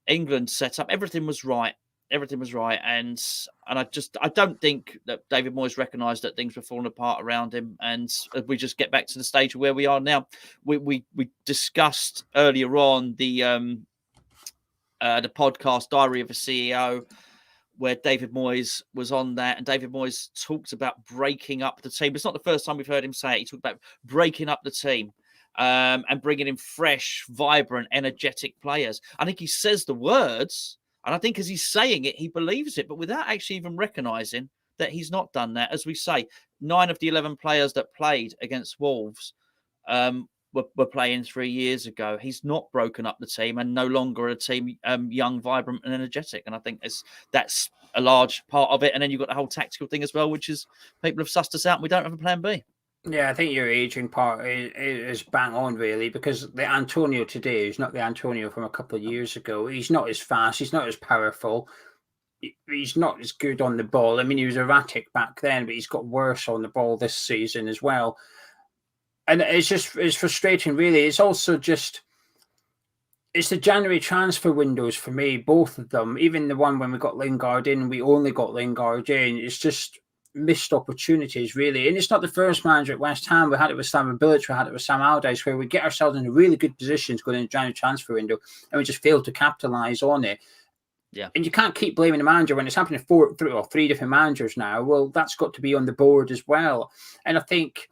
England setup. Everything was right, and I don't think that David Moyes recognised that things were falling apart around him, and we just get back to the stage where we are now. We discussed earlier on the podcast Diary of a CEO, where David Moyes was on that, and David Moyes talked about breaking up the team. It's not the first time we've heard him say it. He talked about breaking up the team and bringing in fresh, vibrant, energetic players. I think he says the words, and I think as he's saying it, he believes it, but without actually even recognising that he's not done that. As we say, 9 of the 11 players that played against Wolves were playing 3 years ago. He's not broken up the team, and no longer a team young, vibrant and energetic. And I think that's a large part of it. And then you've got the whole tactical thing as well, which is people have sussed us out and we don't have a plan B. Yeah, I think your aging part is bang on, really, because the Antonio today is not the Antonio from a couple of years ago. He's not as fast. He's not as powerful. He's not as good on the ball. I mean, he was erratic back then, but he's got worse on the ball this season as well. And it's frustrating, really. It's also just, it's the January transfer windows for me, both of them. Even the one when we got Lingard in, we only got Lingard in. It's just missed opportunities, really. And it's not the first manager at West Ham. We had it with Slaven Bilic, we had it with Sam Allardyce, where we get ourselves in really good positions going in the January transfer window, and we just fail to capitalise on it. Yeah. And you can't keep blaming the manager when it's happening to 3 different managers now. Well, that's got to be on the board as well. And I think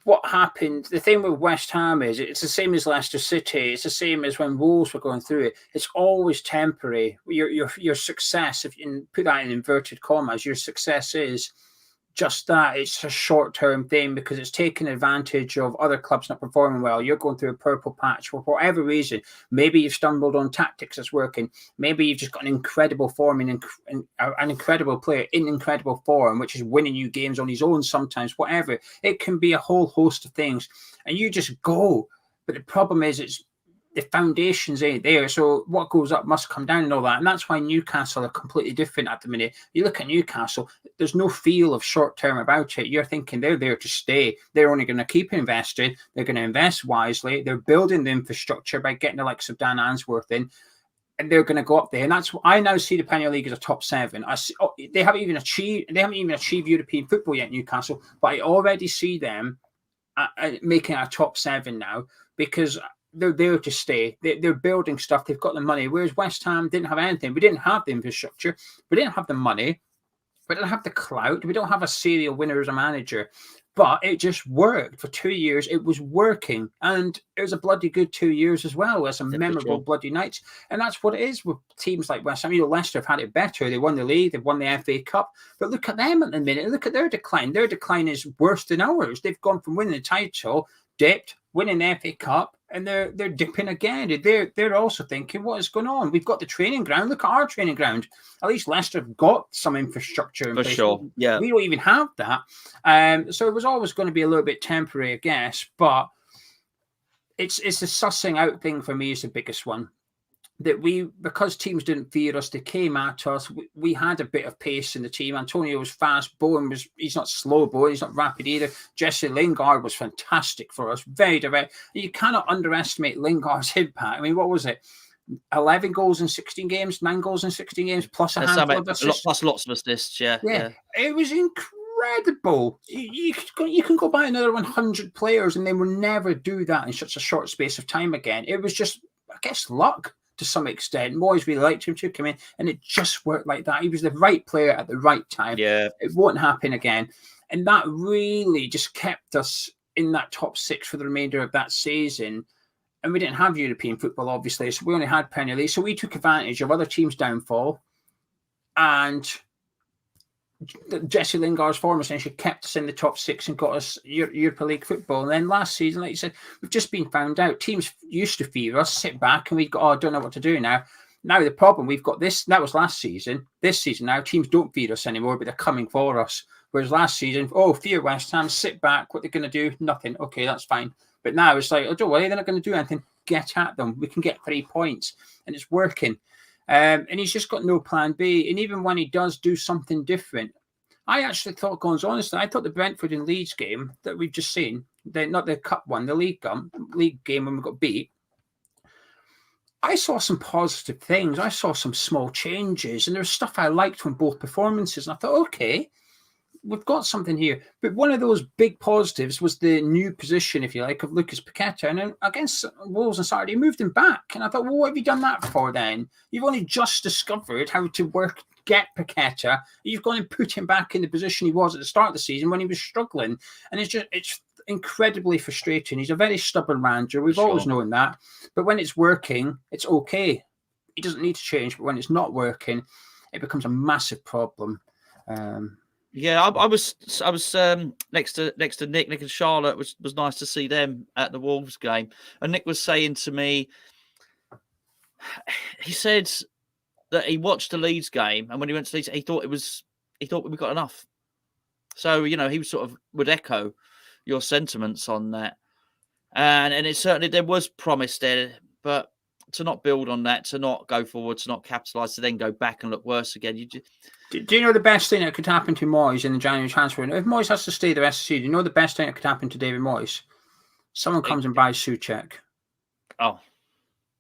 what happened, the thing with West Ham is it's the same as Leicester City. It's the same as when Wolves were going through it. It's always temporary. Your success, if you can put that in inverted commas, your success is just that. It's a short-term thing because it's taking advantage of other clubs not performing well. You're going through a purple patch for whatever reason. Maybe you've stumbled on tactics that's working. Maybe you've just got an incredible form and an incredible player in incredible form, which is winning you games on his own sometimes, whatever. It can be a whole host of things. And you just go. But the problem is the foundations ain't there. So what goes up must come down and all that. And that's why Newcastle are completely different at the minute. You look at Newcastle, there's no feel of short term about it. You're thinking they're there to stay. They're only going to keep investing. They're going to invest wisely. They're building the infrastructure by getting the likes of Dan Answorth in. And they're going to go up there. And that's what I now see the Premier League as a top 7. They haven't even achieved European football yet, Newcastle, but I already see them making a top 7 now because they're there to stay. They're building stuff. They've got the money. Whereas West Ham didn't have anything. We didn't have the infrastructure. We didn't have the money. We didn't have the clout. We don't have a serial winner as a manager. But it just worked for 2 years. It was working. And it was a bloody good 2 years as well. There's some memorable bloody nights. And that's what it is with teams like West Ham. Leicester have had it better. They won the league. They've won the FA Cup. But look at them at the minute. Look at their decline. Their decline is worse than ours. They've gone from winning the title, dipped, winning the FA Cup, and they're dipping again. They're also thinking, what is going on? We've got the training ground. Look at our training ground. At least Leicester have got some infrastructure in place. Sure. Yeah. We don't even have that. So it was always going to be a little bit temporary, I guess. But it's the sussing out thing for me is the biggest one. that because teams didn't fear us, they came at us. We had a bit of pace in the team. Antonio was fast. Bowen he's not slow. Bowen, he's not rapid either. Jesse Lingard was fantastic for us. Very direct. You cannot underestimate Lingard's impact. I mean, what was it? 11 goals in 16 games, 9 goals in 16 games, plus a handful of assists. Plus lots of assists, yeah. It was incredible. You can go buy another 100 players and they will never do that in such a short space of time again. It was just, I guess, luck to some extent. Moyes really liked him to come in, and it just worked like that. He was the right player at the right time. Yeah. It won't happen again. And that really just kept us in that top 6 for the remainder of that season. And we didn't have European football, obviously, so we only had Premier League. So we took advantage of other teams' downfall, and Jesse Lingard's form essentially kept us in the top 6 and got us Europa League football. And then last season, like you said, we've just been found out. Teams used to fear us, sit back, and we've got, I don't know what to do now. Now the problem, we've got this, that was last season. This season now, teams don't fear us anymore, but they're coming for us. Whereas last season, fear West Ham, sit back, what they're going to do? Nothing. Okay, that's fine. But now it's like, don't worry, they're not going to do anything. Get at them. We can get 3 points. And it's working. And he's just got no plan B. And even when he does do something different, I actually thought, honestly, I thought the Brentford and Leeds game that we've just seen, not the cup one, the league game when we got beat, I saw some positive things. I saw some small changes, and there was stuff I liked from both performances. And I thought, okay, we've got something here. But one of those big positives was the new position, if you like, of Lucas Paqueta. And then against Wolves on Saturday, he moved him back. And I thought, well, what have you done that for then? You've only just discovered how to get Paqueta. You've gone and put him back in the position he was at the start of the season when he was struggling. And it's incredibly frustrating. He's a very stubborn manager. We've always known that. But when it's working, it's okay. He doesn't need to change. But when it's not working, it becomes a massive problem. Yeah, I was next to Nick. Nick and Charlotte. It was nice to see them at the Wolves game. And Nick was saying to me, he said that he watched the Leeds game, and when he went to Leeds, he thought we got enough. So he was would echo your sentiments on that, and it certainly there was promise there, but to not build on that, to not go forward, to not capitalise, to then go back and look worse again. Do you know the best thing that could happen to Moyes in the January transfer window? If Moyes has to stay the rest of the season, you know the best thing that could happen to David Moyes? Someone comes and buys Souček. Oh.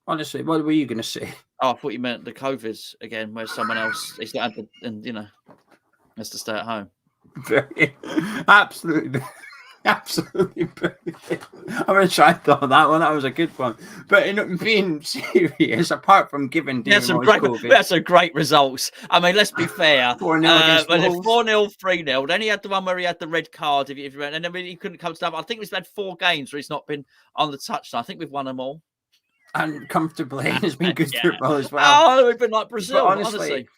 Honestly, what were you going to say? Oh, I thought you meant the COVIDs again, where someone else has to stay at home. Absolutely. Absolutely brilliant. I wish I thought that one. That was a good one. But in being serious, apart from giving David Moyes we had some great results. I mean, let's be fair. 4-0 against Wolves. 4-0, 3-0. Then he had the one where he had the red card. If you and then he couldn't come to that. I think we've had 4 games where he's not been on the touchline. I think we've won them all. And comfortably. It's been good football as well. Oh, we've been like Brazil, honestly,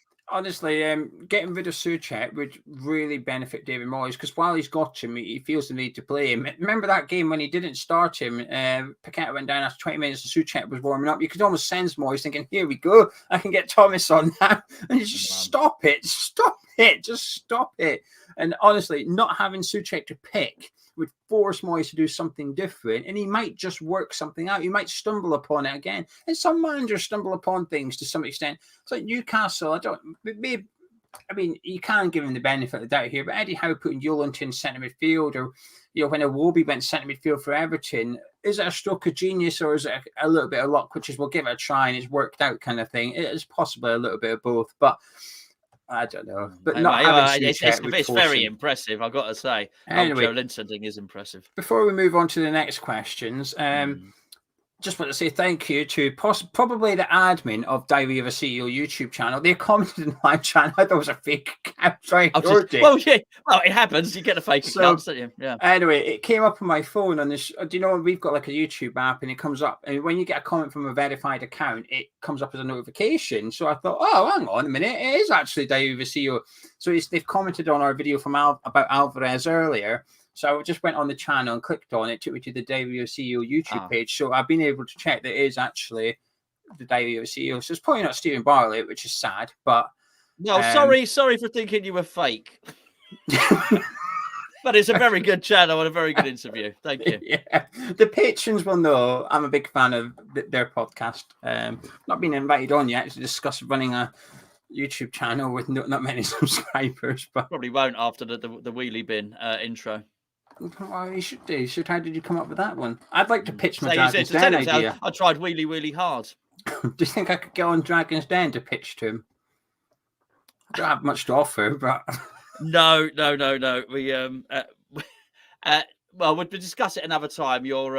getting rid of Souček would really benefit David Moyes, because while he's got him, he feels the need to play him. Remember that game when he didn't start him? Paqueta went down after 20 minutes and Souček was warming up. You could almost sense Moyes thinking, here we go, I can get Thomas on now. And just stop it. Just stop it. And honestly, not having Souček to pick would force Moyes to do something different, and he might just work something out. He might stumble upon it again. And some managers stumble upon things to some extent. It's like Newcastle. You can give him the benefit of the doubt here, but Eddie Howe putting Yolanton in centre midfield, or when Iwobi went centre midfield for Everton, is it a stroke of genius, or is it a little bit of luck, which is we'll give it a try and it's worked out kind of thing? It is possibly a little bit of both, but I don't know. But it's very impressive, I've got to say. Anyway, Joe Linton thing is impressive. Before we move on to the next questions, just want to say thank you to probably the admin of Diary of a CEO YouTube channel. They commented in my channel. I thought it was a fake account. It happens. You get a fake account, don't you? Yeah. Anyway, it came up on my phone on this. Do you know we've got like a YouTube app, and it comes up, and when you get a comment from a verified account, it comes up as a notification. So I thought, oh, hang on a minute, it is actually Diary of a CEO. So they've commented on our video from about Alvarez earlier. So I just went on the channel and clicked on it. It took me to the Diary of a CEO YouTube page. So I've been able to check that it is actually the Diary of a CEO. So it's probably not Stephen Bartlett, which is sad. But no, sorry for thinking you were fake. But it's a very good channel and a very good interview. Thank you. Yeah, the patrons will know I'm a big fan of their podcast. Not been invited on yet to discuss running a YouTube channel with not many subscribers, but Probably won't after the wheelie bin intro. well, you should do. So how did you come up with that one? I'd like to pitch my So you said Dragon's to tell Den him, idea. I tried wheelie hard. Do you think I could get on Dragon's Den to pitch to him? I don't have much to offer, but No. We well, we'll discuss it another time. Your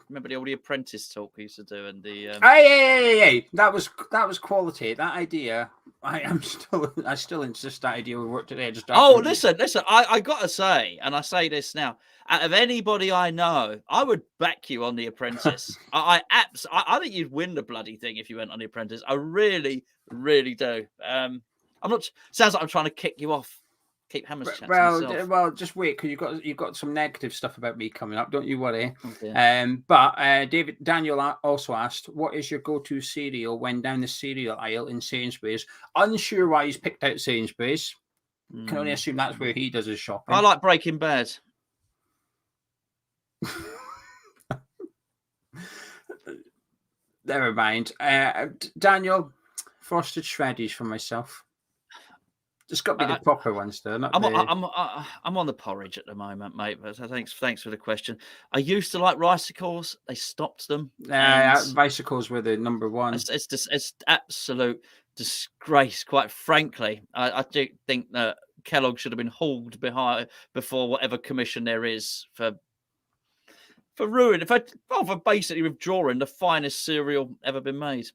remember all the apprentice talk we used to do and the hey, that was quality. That idea, I still insist that idea would work today. Just listen, I gotta say, and I say this now, out of anybody I know, I would back you on the apprentice. I think you'd win the bloody thing if you went on the apprentice. I really do. I'm not. Sounds like I'm trying to kick you off. Keep Hammer's chat to myself. Well, just wait because you've got some negative stuff about me coming up. Don't you worry. Okay. But Daniel also asked, "What is your go-to cereal when down the cereal aisle in Sainsbury's?" Unsure why he's picked out Sainsbury's. Can only assume that's where he does his shopping. I like Breaking Bad. Never mind. Daniel, frosted shreddies for myself. It's got to be the proper ones, though. I'm on the porridge at the moment, mate. But thanks for the question. I used to like ricicles. They stopped them. Ricicles were the number one. It's absolute disgrace. Quite frankly, I do think that Kellogg should have been hauled before whatever commission there is for basically withdrawing the finest cereal ever been made.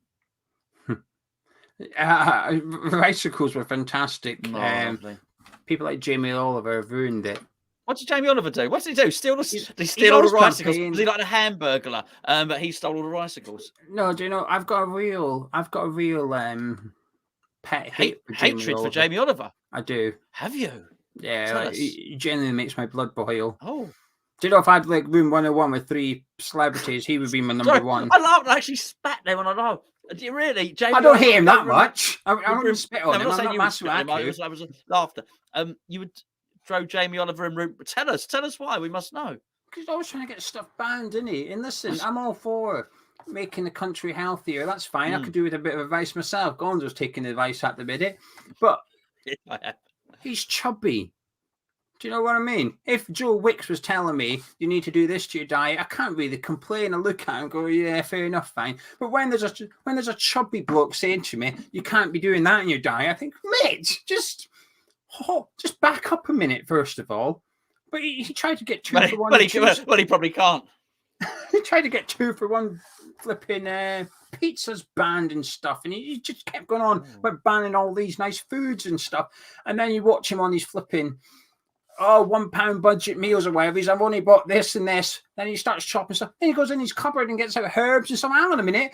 Ricicles were fantastic. People like Jamie Oliver have ruined it. What did Jamie Oliver do? What did he do? Steal all the ricicles? Was he like a hamburglar? But he stole all the ricicles. No, do you know? I've got a real pet hatred for Jamie Oliver. I do. Have you? Yeah, he genuinely makes my blood boil. Oh. Do you know if I had like Room 101 with 3 celebrities, he would be my number one. I laughed and actually spat there when I know. Do you really? Jamie I don't hate him that much. I wouldn't spit on him. I'm not massive at him. I was laughter. You would throw Jamie Oliver in room. Tell us why. We must know. Because he's always trying to get stuff banned, isn't he? And listen, I'm all for making the country healthier. That's fine. I could do with a bit of advice myself. Gonzo's taking advice at the minute. But he's chubby. Do you know what I mean? If Joe Wicks was telling me you need to do this to your diet, I can't really complain. I look at him and go, yeah, fair enough, fine. But when there's a chubby bloke saying to me, you can't be doing that in your diet, I think, mate, just back up a minute, first of all. But he tried to get 2 for 1. Well, he probably can't. He tried to get 2 for 1 flipping pizzas banned and stuff. And he just kept going on about banning all these nice foods and stuff. And then you watch him on his flipping £1 budget meals or whatever. I've only bought this and this. Then he starts chopping stuff. Then he goes in his cupboard and gets out herbs and stuff. Hang on a minute.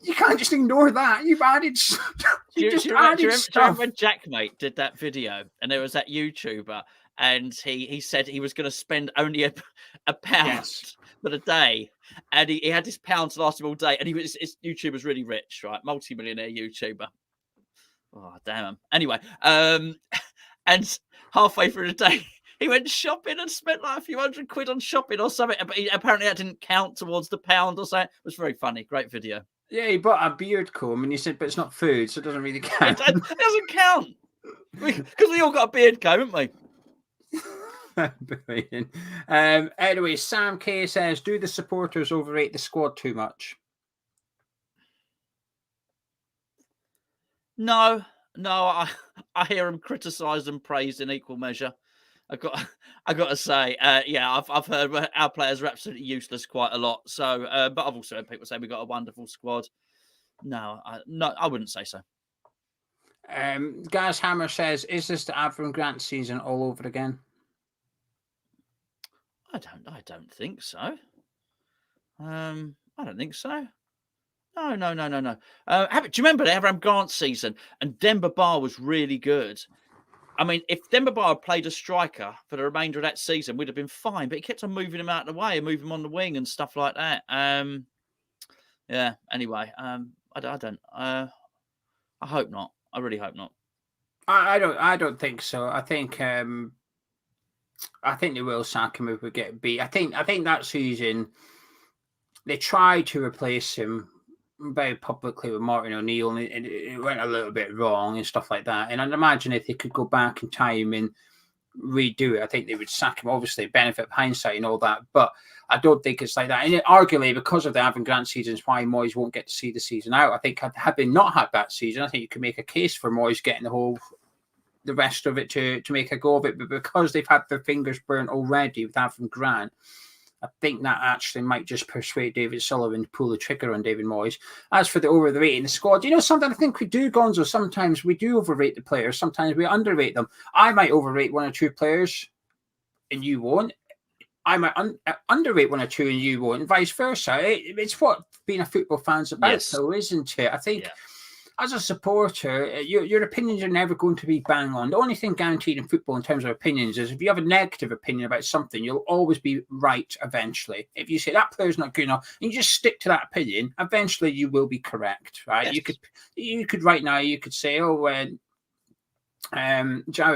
You can't just ignore that. You've added stuff. Do you remember when Jackmate did that video and there was that YouTuber and he said he was going to spend only a pound for the day, and he had this pound to last him all day, and his YouTube was really rich, right? Multi-millionaire YouTuber. Oh, damn him. Anyway, and halfway through the day, he went shopping and spent like a few £100 on shopping or something. But apparently that didn't count towards the pound or something. It was very funny. Great video. Yeah, he bought a beard comb and he said, but it's not food, so it doesn't really count. It doesn't count. Because we all got a beard comb, haven't we? Brilliant. Anyway, Sam K says, do the supporters overrate the squad too much? No, I hear them criticised and praised in equal measure. I got to say, I've heard our players are absolutely useless quite a lot. So, but I've also heard people say we've got a wonderful squad. No, I wouldn't say so. Gaz Hammer says, is this the Avram Grant season all over again? I don't think so. I don't think so. No. Do you remember the Avram Grant season? And Demba Ba was really good. I mean, if Demba Ba had played a striker for the remainder of that season, we'd have been fine. But he kept on moving him out of the way and moving him on the wing and stuff like that. Yeah. Anyway, I don't. I hope not. I really hope not. I don't think so. I think I think they will sack him if we get beat. I think that season they tried to replace him very publicly with Martin O'Neill, and it went a little bit wrong and stuff like that. And I'd imagine if they could go back in time and redo it, I think they would sack him. Obviously, benefit of hindsight and all that, but I don't think it's like that. And arguably, because of the Avon Grant seasons, why Moyes won't get to see the season out. I think had they not had that season, I think you could make a case for Moyes getting the rest of it to make a go of it. But because they've had their fingers burnt already with Avon Grant, I think that actually might just persuade David Sullivan to pull the trigger on David Moyes. As for the overrating the squad, something I think we do, Gonzo. Sometimes we do overrate the players. Sometimes we underrate them. I might overrate one or two players, and you won't. I might underrate one or two, and you won't, and vice versa. It's what being a football fan's about, though, isn't it? I think. Yeah. As a supporter, your opinions are never going to be bang on. The only thing guaranteed in football in terms of opinions is if you have a negative opinion about something, you'll always be right eventually. If you say that player's not good enough, and you just stick to that opinion, eventually you will be correct, right? Yes. You could right now, you could say, Jared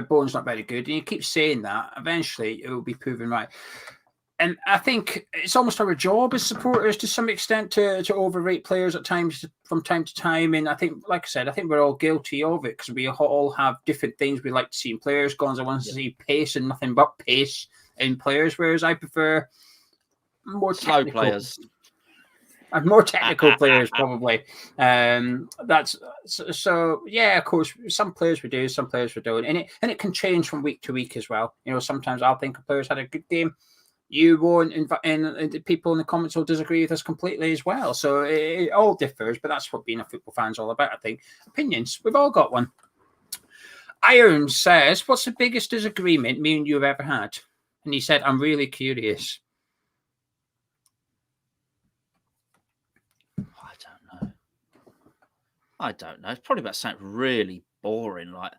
Bowen's not very good, and you keep saying that, eventually it will be proven right. And I think it's almost our job as supporters to some extent to overrate players at times from time to time. And I think, like I said, I think we're all guilty of it because we all have different things we like to see in players. Gonzo wants to see pace and nothing but pace in players, whereas I prefer more slow players. And more technical players, probably. That's so. Yeah, of course, some players we do, some players we don't, and it can change from week to week as well. Sometimes I'll think a player's had a good game. You won't, and people in the comments will disagree with us completely as well. So it all differs, but that's what being a football fan's all about, I think. Opinions, we've all got one. Iron says, what's the biggest disagreement me and you have ever had? And he said, I'm really curious. I don't know. It's probably about something really boring, like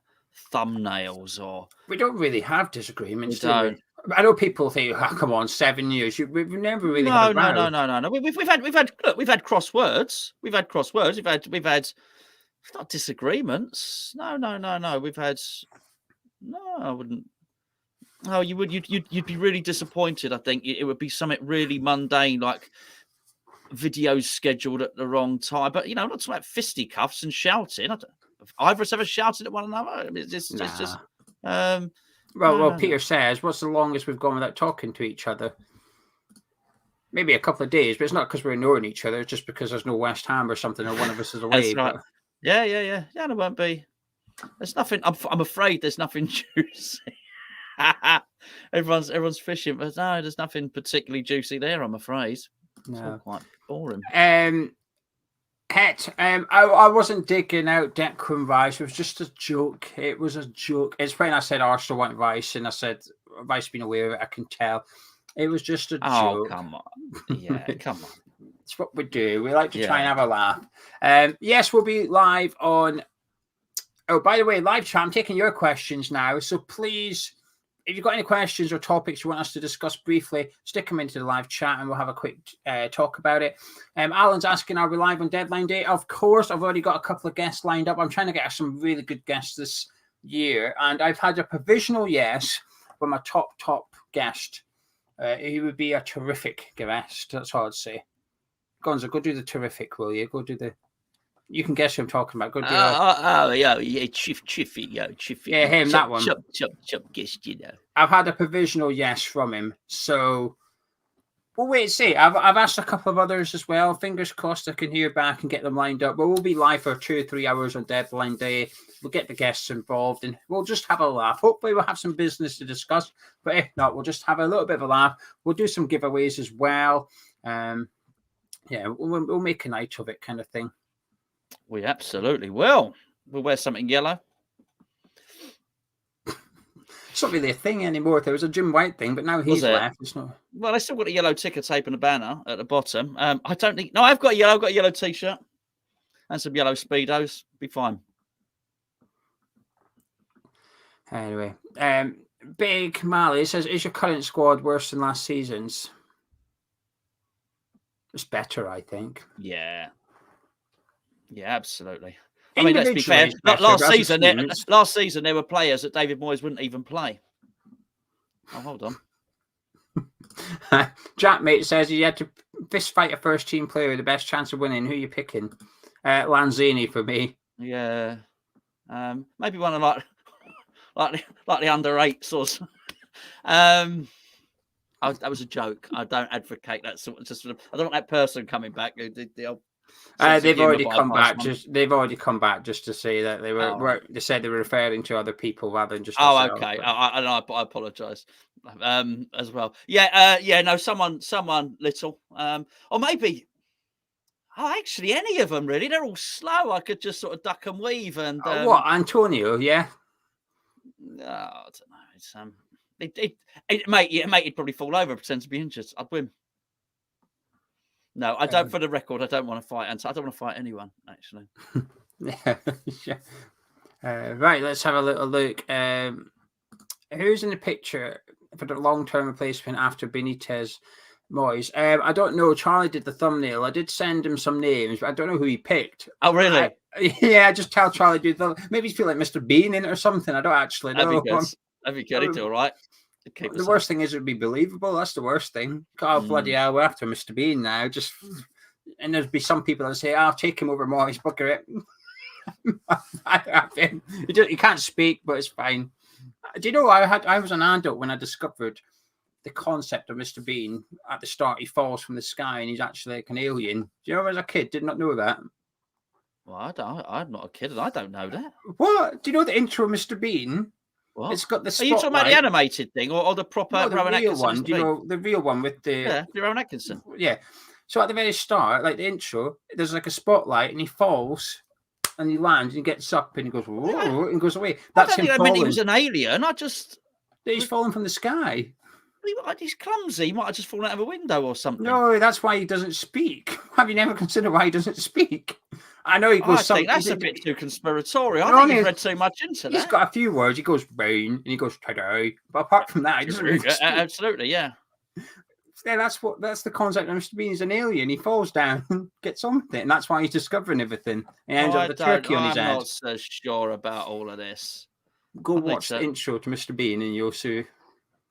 thumbnails or... We don't really have disagreements, do we? I know people think, come on, 7 years. We've never really had a row. No. We've had crosswords. We've had crosswords. We've had not disagreements. No. We've had I wouldn't. No, you'd be really disappointed. I think it would be something really mundane, like videos scheduled at the wrong time. But I'm not talking about fisticuffs and shouting. Have either of us ever shouted at one another? I mean, it's just. Well, Peter says, what's the longest we've gone without talking to each other? Maybe a couple of days, but it's not because we're ignoring each other. It's just because there's no West Ham or something, or one of us is away. That's right. But... Yeah. There won't be. There's nothing. I'm afraid there's nothing juicy. everyone's fishing, but no, there's nothing particularly juicy there. I'm afraid. It's all quite boring. I wasn't digging out Declan Rice. It was just a joke. It was a joke. It's when I said Arsenal want Rice, and I said Rice being aware of it, I can tell. It was just a joke. Oh, come on. Yeah, come on. It's what we do. We like to try and have a laugh. Yes, we'll be live on... Oh, by the way, live chat, I'm taking your questions now. So please, if you've got any questions or topics you want us to discuss briefly, stick them into the live chat and we'll have a quick talk about it. Alan's asking, are we live on deadline day? Of course, I've already got a couple of guests lined up. I'm trying to get some really good guests this year. And I've had a provisional yes from my top guest. He would be a terrific guest. That's all I'd say. Gonzo, go do the terrific, will you? Go do the... You can guess who I'm talking about. Go do Chiffy. Yeah, him, that one. Chop, guest, I've had a provisional yes from him. So we'll wait and see. I've asked a couple of others as well. Fingers crossed I can hear back and get them lined up. But we'll be live for 2 or 3 hours on deadline day. We'll get the guests involved and we'll just have a laugh. Hopefully we'll have some business to discuss. But if not, we'll just have a little bit of a laugh. We'll do some giveaways as well. We'll make a night of it kind of thing. We absolutely will. We'll wear something yellow. It's not really a thing anymore. There was a Jim White thing, but now he's left. It's not... Well, I still got a yellow ticker tape and a banner at the bottom. I don't need... No, I've got yellow. I've got a yellow T-shirt and some yellow Speedos. Be fine. Anyway, Big Mally says, is your current squad worse than last season's? It's better, I think. Yeah, absolutely. I mean, let's be fair. Last season, there were players that David Moyes wouldn't even play. Oh, hold on. Jack Mate says he had to fist fight a first team player with the best chance of winning. Who are you picking? Lanzini for me. Yeah. Maybe one of like the under eights or something. That was a joke. I don't advocate that sort of. I don't want that person coming back. They've already come back. They've already come back just to say that they were. Right. They said they were referring to other people rather than just. Oh, okay. I apologise. As well. Yeah. No, someone little. Or maybe. Oh, actually, any of them really. They're all slow. I could just sort of duck and weave and. What, Antonio? Yeah. No, I don't know. It's mate, he'd probably fall over, pretend to be injured. I'd win. No, I don't. For the record, I don't want to fight, and I don't want to fight anyone actually. Yeah. Right, let's have a little look. Who's in the picture for the long-term replacement after Benitez? Moyes. I don't know. Charlie did the thumbnail. I did send him some names, but I don't know who he picked. Oh, really? I just tell Charlie do the. Maybe he's feel like Mr. Bean in it or something. I don't actually know. That'd be good. He'd do all right. The worst thing is it'd be believable. That's the worst thing. Oh, bloody hell, we're after Mr. Bean now. And there'd be some people that say, "I'll take him over Moyes, bugger it." He can't speak, but it's fine. Do you know I was an adult when I discovered the concept of Mr. Bean. At the start, he falls from the sky and he's actually like an alien. Do you know, as a kid, did not know that? Well, I'm not a kid and I don't know that. What? Do you know the intro of Mr. Bean? What? It's got the spotlight. Are you talking about the animated thing or the proper the Rowan real Atkinson one? Do you know the real one with the Rowan Atkinson? Yeah. So at the very start, like the intro, there's like a spotlight and he falls and he lands and he gets up and he goes, whoa, and goes away. That's him falling. I mean, he was an alien. He's falling from the sky. He's clumsy. He might have just fallen out of a window or something. No, that's why he doesn't speak. Have you never considered why he doesn't speak? I know he goes. I think that's a bit too conspiratorial. I think you've read too much into that. He's got a few words. He goes "brain" and he goes "ta-da." But apart from that, he doesn't really speak. Absolutely, yeah. Yeah, that's the concept of Mr. Bean. He's an alien. He falls down and gets on with it, and that's why he's discovering everything. He ends up with a turkey on his head. I'm not so sure about all of this. Go watch the intro to Mr. Bean, and you'll see.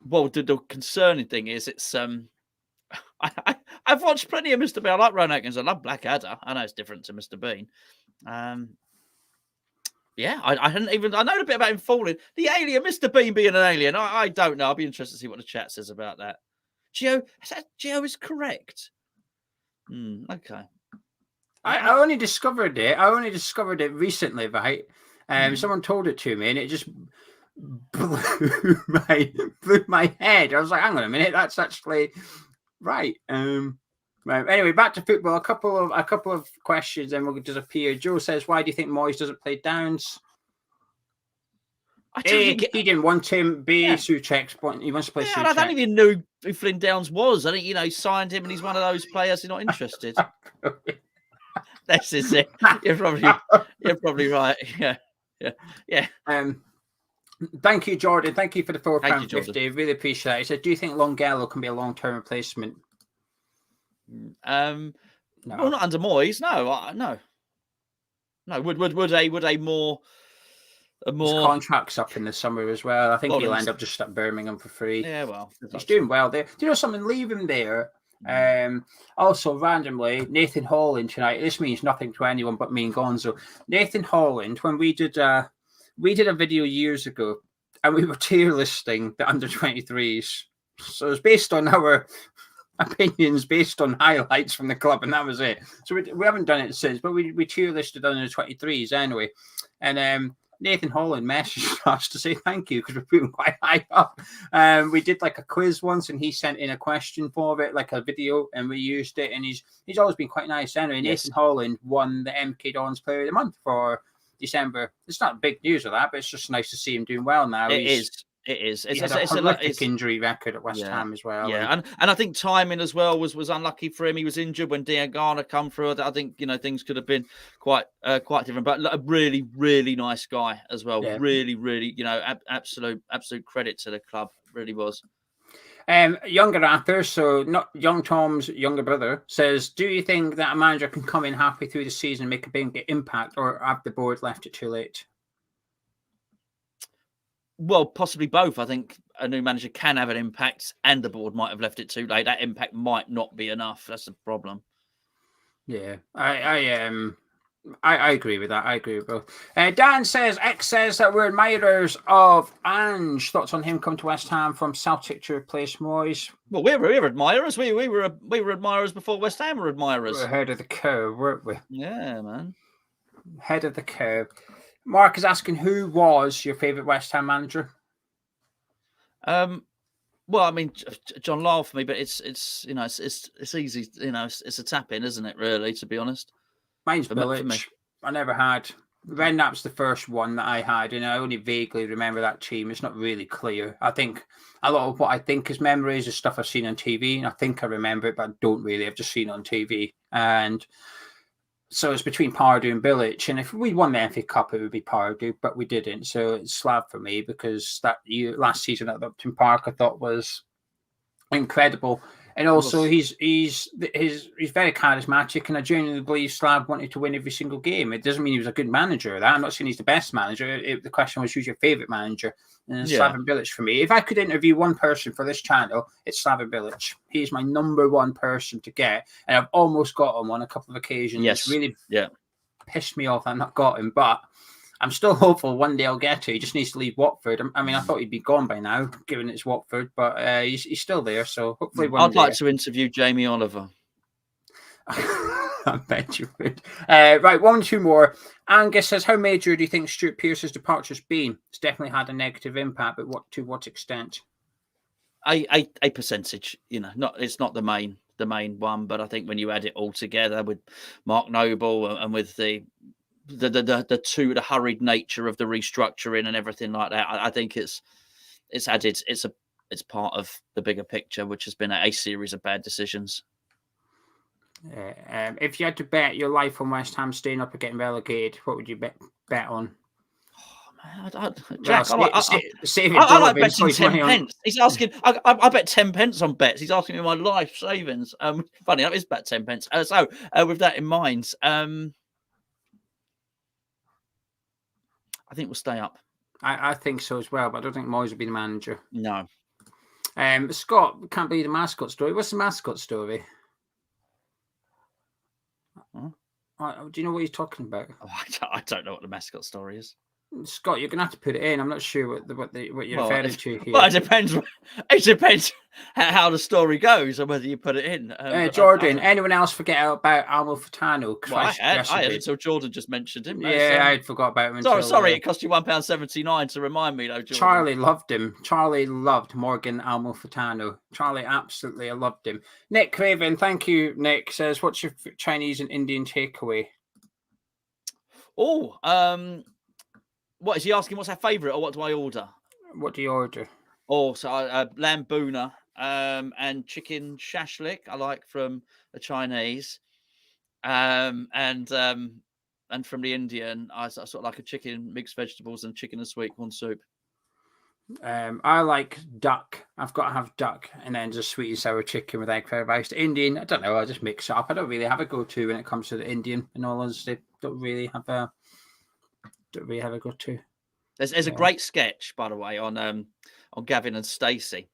Well, the concerning thing is, it's I've watched plenty of Mr. Bean. I like Rowan Atkinson. I love Blackadder. I know it's different to Mr. Bean. Yeah, I hadn't even. I know a bit about him falling. The alien, Mr. Bean being an alien. I don't know. I'll be interested to see what the chat says about that. Geo is correct. Okay. I only discovered it. I only discovered it recently, right? Someone told it to me, and it just blew my head. I was like, hang on a minute, that's actually right. Right. Anyway, back to football. A couple of questions, and we'll disappear. Joe says, "Why do you think Moyes doesn't play Downs?" He didn't want him. Souček's point. He wants to play Souček. I don't even know who Flynn Downs was. I think he signed him, and he's one of those players who's not interested. This is it. You're probably right. Yeah. Thank you, Jordan. Thank you for the £4.50. Really appreciate it. He said, "Do you think Longello can be a long-term replacement?" No. Well, not under Moyes. No. Would a more his contract's up in the summer as well. I think he'll end up just at Birmingham for free. Yeah, well, he's doing well there. Do you know something? Leave him there. Also, randomly, Nathan Holland tonight. This means nothing to anyone but me and Gonzo. Nathan Holland, when we did a video years ago, and we were tier listing the under 23s. So it's based on our opinions, based on highlights from the club, and that was it. So we haven't done it since, but we tier listed under 23s anyway. And Nathan Holland messaged us to say thank you because we're putting quite high up. We did like a quiz once, and he sent in a question for it, like a video, and we used it. And he's always been quite nice. Anyway, Nathan Holland won the MK Dons Player of the Month for December. It's not big news of that, but it's just nice to see him doing well now. It is. It's a horrific injury record at West Ham as well. Yeah, and I think timing as well was unlucky for him. He was injured when Diangana come through. I think things could have been quite different. But a really, really nice guy as well. Yeah. Really, really, absolute credit to the club. Really was. Younger Arthur, so not young Tom's younger brother, says, "Do you think that a manager can come in halfway through the season and make a big impact, or have the board left it too late?" Well, possibly both. I think a new manager can have an impact, and the board might have left it too late. That impact might not be enough. That's the problem. Yeah, I agree with that. I agree with both. Dan says, X says that we're admirers of Ange. Thoughts on him coming to West Ham from Celtic to replace Moyes? Well, we were admirers. We were admirers before West Ham were admirers. We were ahead of the curve, weren't we? Yeah, man. Head of the curve. Mark is asking, who was your favourite West Ham manager? Well, I mean, John Lyall for me, but it's easy. It's a tap in, isn't it? Really, to be honest. Mine's Bilic. I never had. Redknapp's the first one that I had, and I only vaguely remember that team. It's not really clear. I think a lot of what I think is memories is stuff I've seen on TV, and I think I remember it, but I don't really. I've just seen it on TV. And so it's between Pardew and Bilic. And if we won the FA Cup, it would be Pardew, but we didn't. So it's Slav for me, because that year, last season at Upton Park, I thought was incredible. And also, he's very charismatic, and I genuinely believe Slav wanted to win every single game. It doesn't mean he was a good manager. I'm not saying he's the best manager. The question was, who's your favourite manager? And Slaven Bilic for me. If I could interview one person for this channel, it's Slaven Bilic. He's my number one person to get, and I've almost got him on a couple of occasions. Yes, it's really pissed me off I've not got him, but I'm still hopeful one day I'll get to. He just needs to leave Watford. I mean, I thought he'd be gone by now, given it's Watford, but he's still there. So hopefully one day. I'd like to interview Jamie Oliver. I bet you would. Right, 1-2 more. Angus says, how major do you think Stuart Pearce's departure's been? It's definitely had a negative impact, but to what extent? A percentage, it's not the main one, but I think when you add it all together with Mark Noble and with the hurried nature of the restructuring and everything like that, I think it's added. It's part of the bigger picture, which has been a series of bad decisions. If you had to bet your life on West Ham staying up or getting relegated, what would you bet on? Oh man, Jack, I like betting 10 pence. He's asking. I bet 10 pence on bets. He's asking me my life savings. Funny enough, it's about 10 pence. So with that in mind, I think we'll stay up. I think so as well, but I don't think Moyes will be the manager. No. Scott, can't believe the mascot story. What's the mascot story? Huh? Do you know what he's talking about? Oh, I don't know what the mascot story is. Scott, you're going to have to put it in. I'm not sure what you're referring to here. Well, it depends. It depends how the story goes and whether you put it in. Jordan, anyone else forget about Almo Furtado? Well, I had until Jordan just mentioned him. Yeah, I forgot about him. Sorry, it cost you £1.79 to remind me, though, Jordan. Charlie loved him. Charlie loved Morgan Almo Furtado. Charlie absolutely loved him. Nick Craven, thank you, Nick, says, what's your Chinese and Indian takeaway? What is he asking? What's our favourite, or what do I order? What do you order? Oh, so lamb boona and chicken shashlik. I like from the Chinese, and from the Indian, I sort of like a chicken, mixed vegetables, and chicken and sweet corn soup. I like duck. I've got to have duck, and then just sweet and sour chicken with egg fried rice. Indian, I don't know. I just mix it up. I don't really have a go-to when it comes to the Indian. In all honesty, don't really have a go-to. There's a great sketch, by the way, on Gavin and Stacey,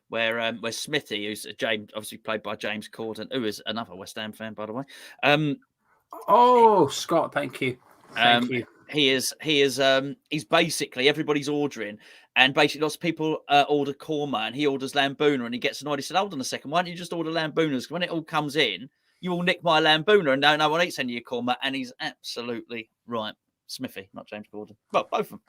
where Smithy, who's James, obviously played by James Corden, who is another West Ham fan, by the way. Scott, thank you. Thank you. He's basically, everybody's ordering, and basically lots of people order korma, and he orders lamboona, and he gets annoyed. He said, hold on a second, why don't you just order lamboonas? Because when it all comes in, you will nick my lamboona, and no one eats any of your korma. And he's absolutely right. Smithy, not James Corden. Well, both of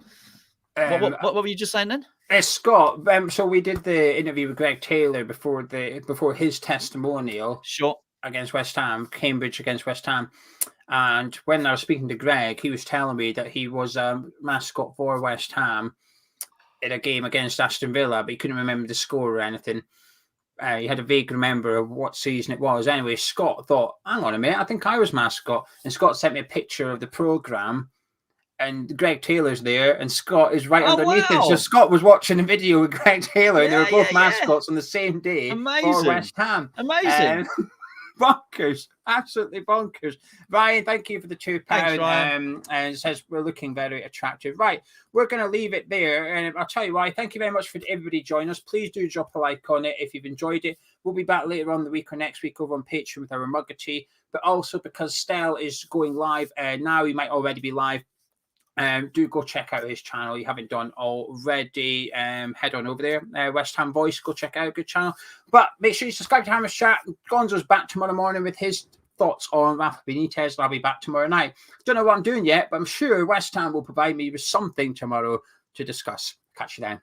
them. What were you just saying then? Scott, so we did the interview with Greg Taylor before his testimonial. Sure. Against West Ham, Cambridge against West Ham. And when I was speaking to Greg, he was telling me that he was a mascot for West Ham in a game against Aston Villa, but he couldn't remember the score or anything. He had a vague remember of what season it was. Anyway, Scott thought, hang on a minute, I think I was mascot. And Scott sent me a picture of the programme, and Greg Taylor's there, and Scott is right underneath him. So Scott was watching a video with Greg Taylor, and they were both mascots on the same day for West Ham. Amazing. bonkers, absolutely bonkers. Ryan, thank you for the £2. Thanks, Ryan. And it says we're looking very attractive. Right, we're going to leave it there, and I'll tell you why. Thank you very much for everybody joining us. Please do drop a like on it if you've enjoyed it. We'll be back later on the week or next week over on Patreon with our mug of tea, but also because Stell is going live now. He might already be live. Do go check out his channel. You haven't done already. Head on over there. West Ham Voice. Go check out. Good channel. But make sure you subscribe to Hammer's Chat. Gonzo's back tomorrow morning with his thoughts on Rafa Benitez. I'll be back tomorrow night. Don't know what I'm doing yet, but I'm sure West Ham will provide me with something tomorrow to discuss. Catch you then.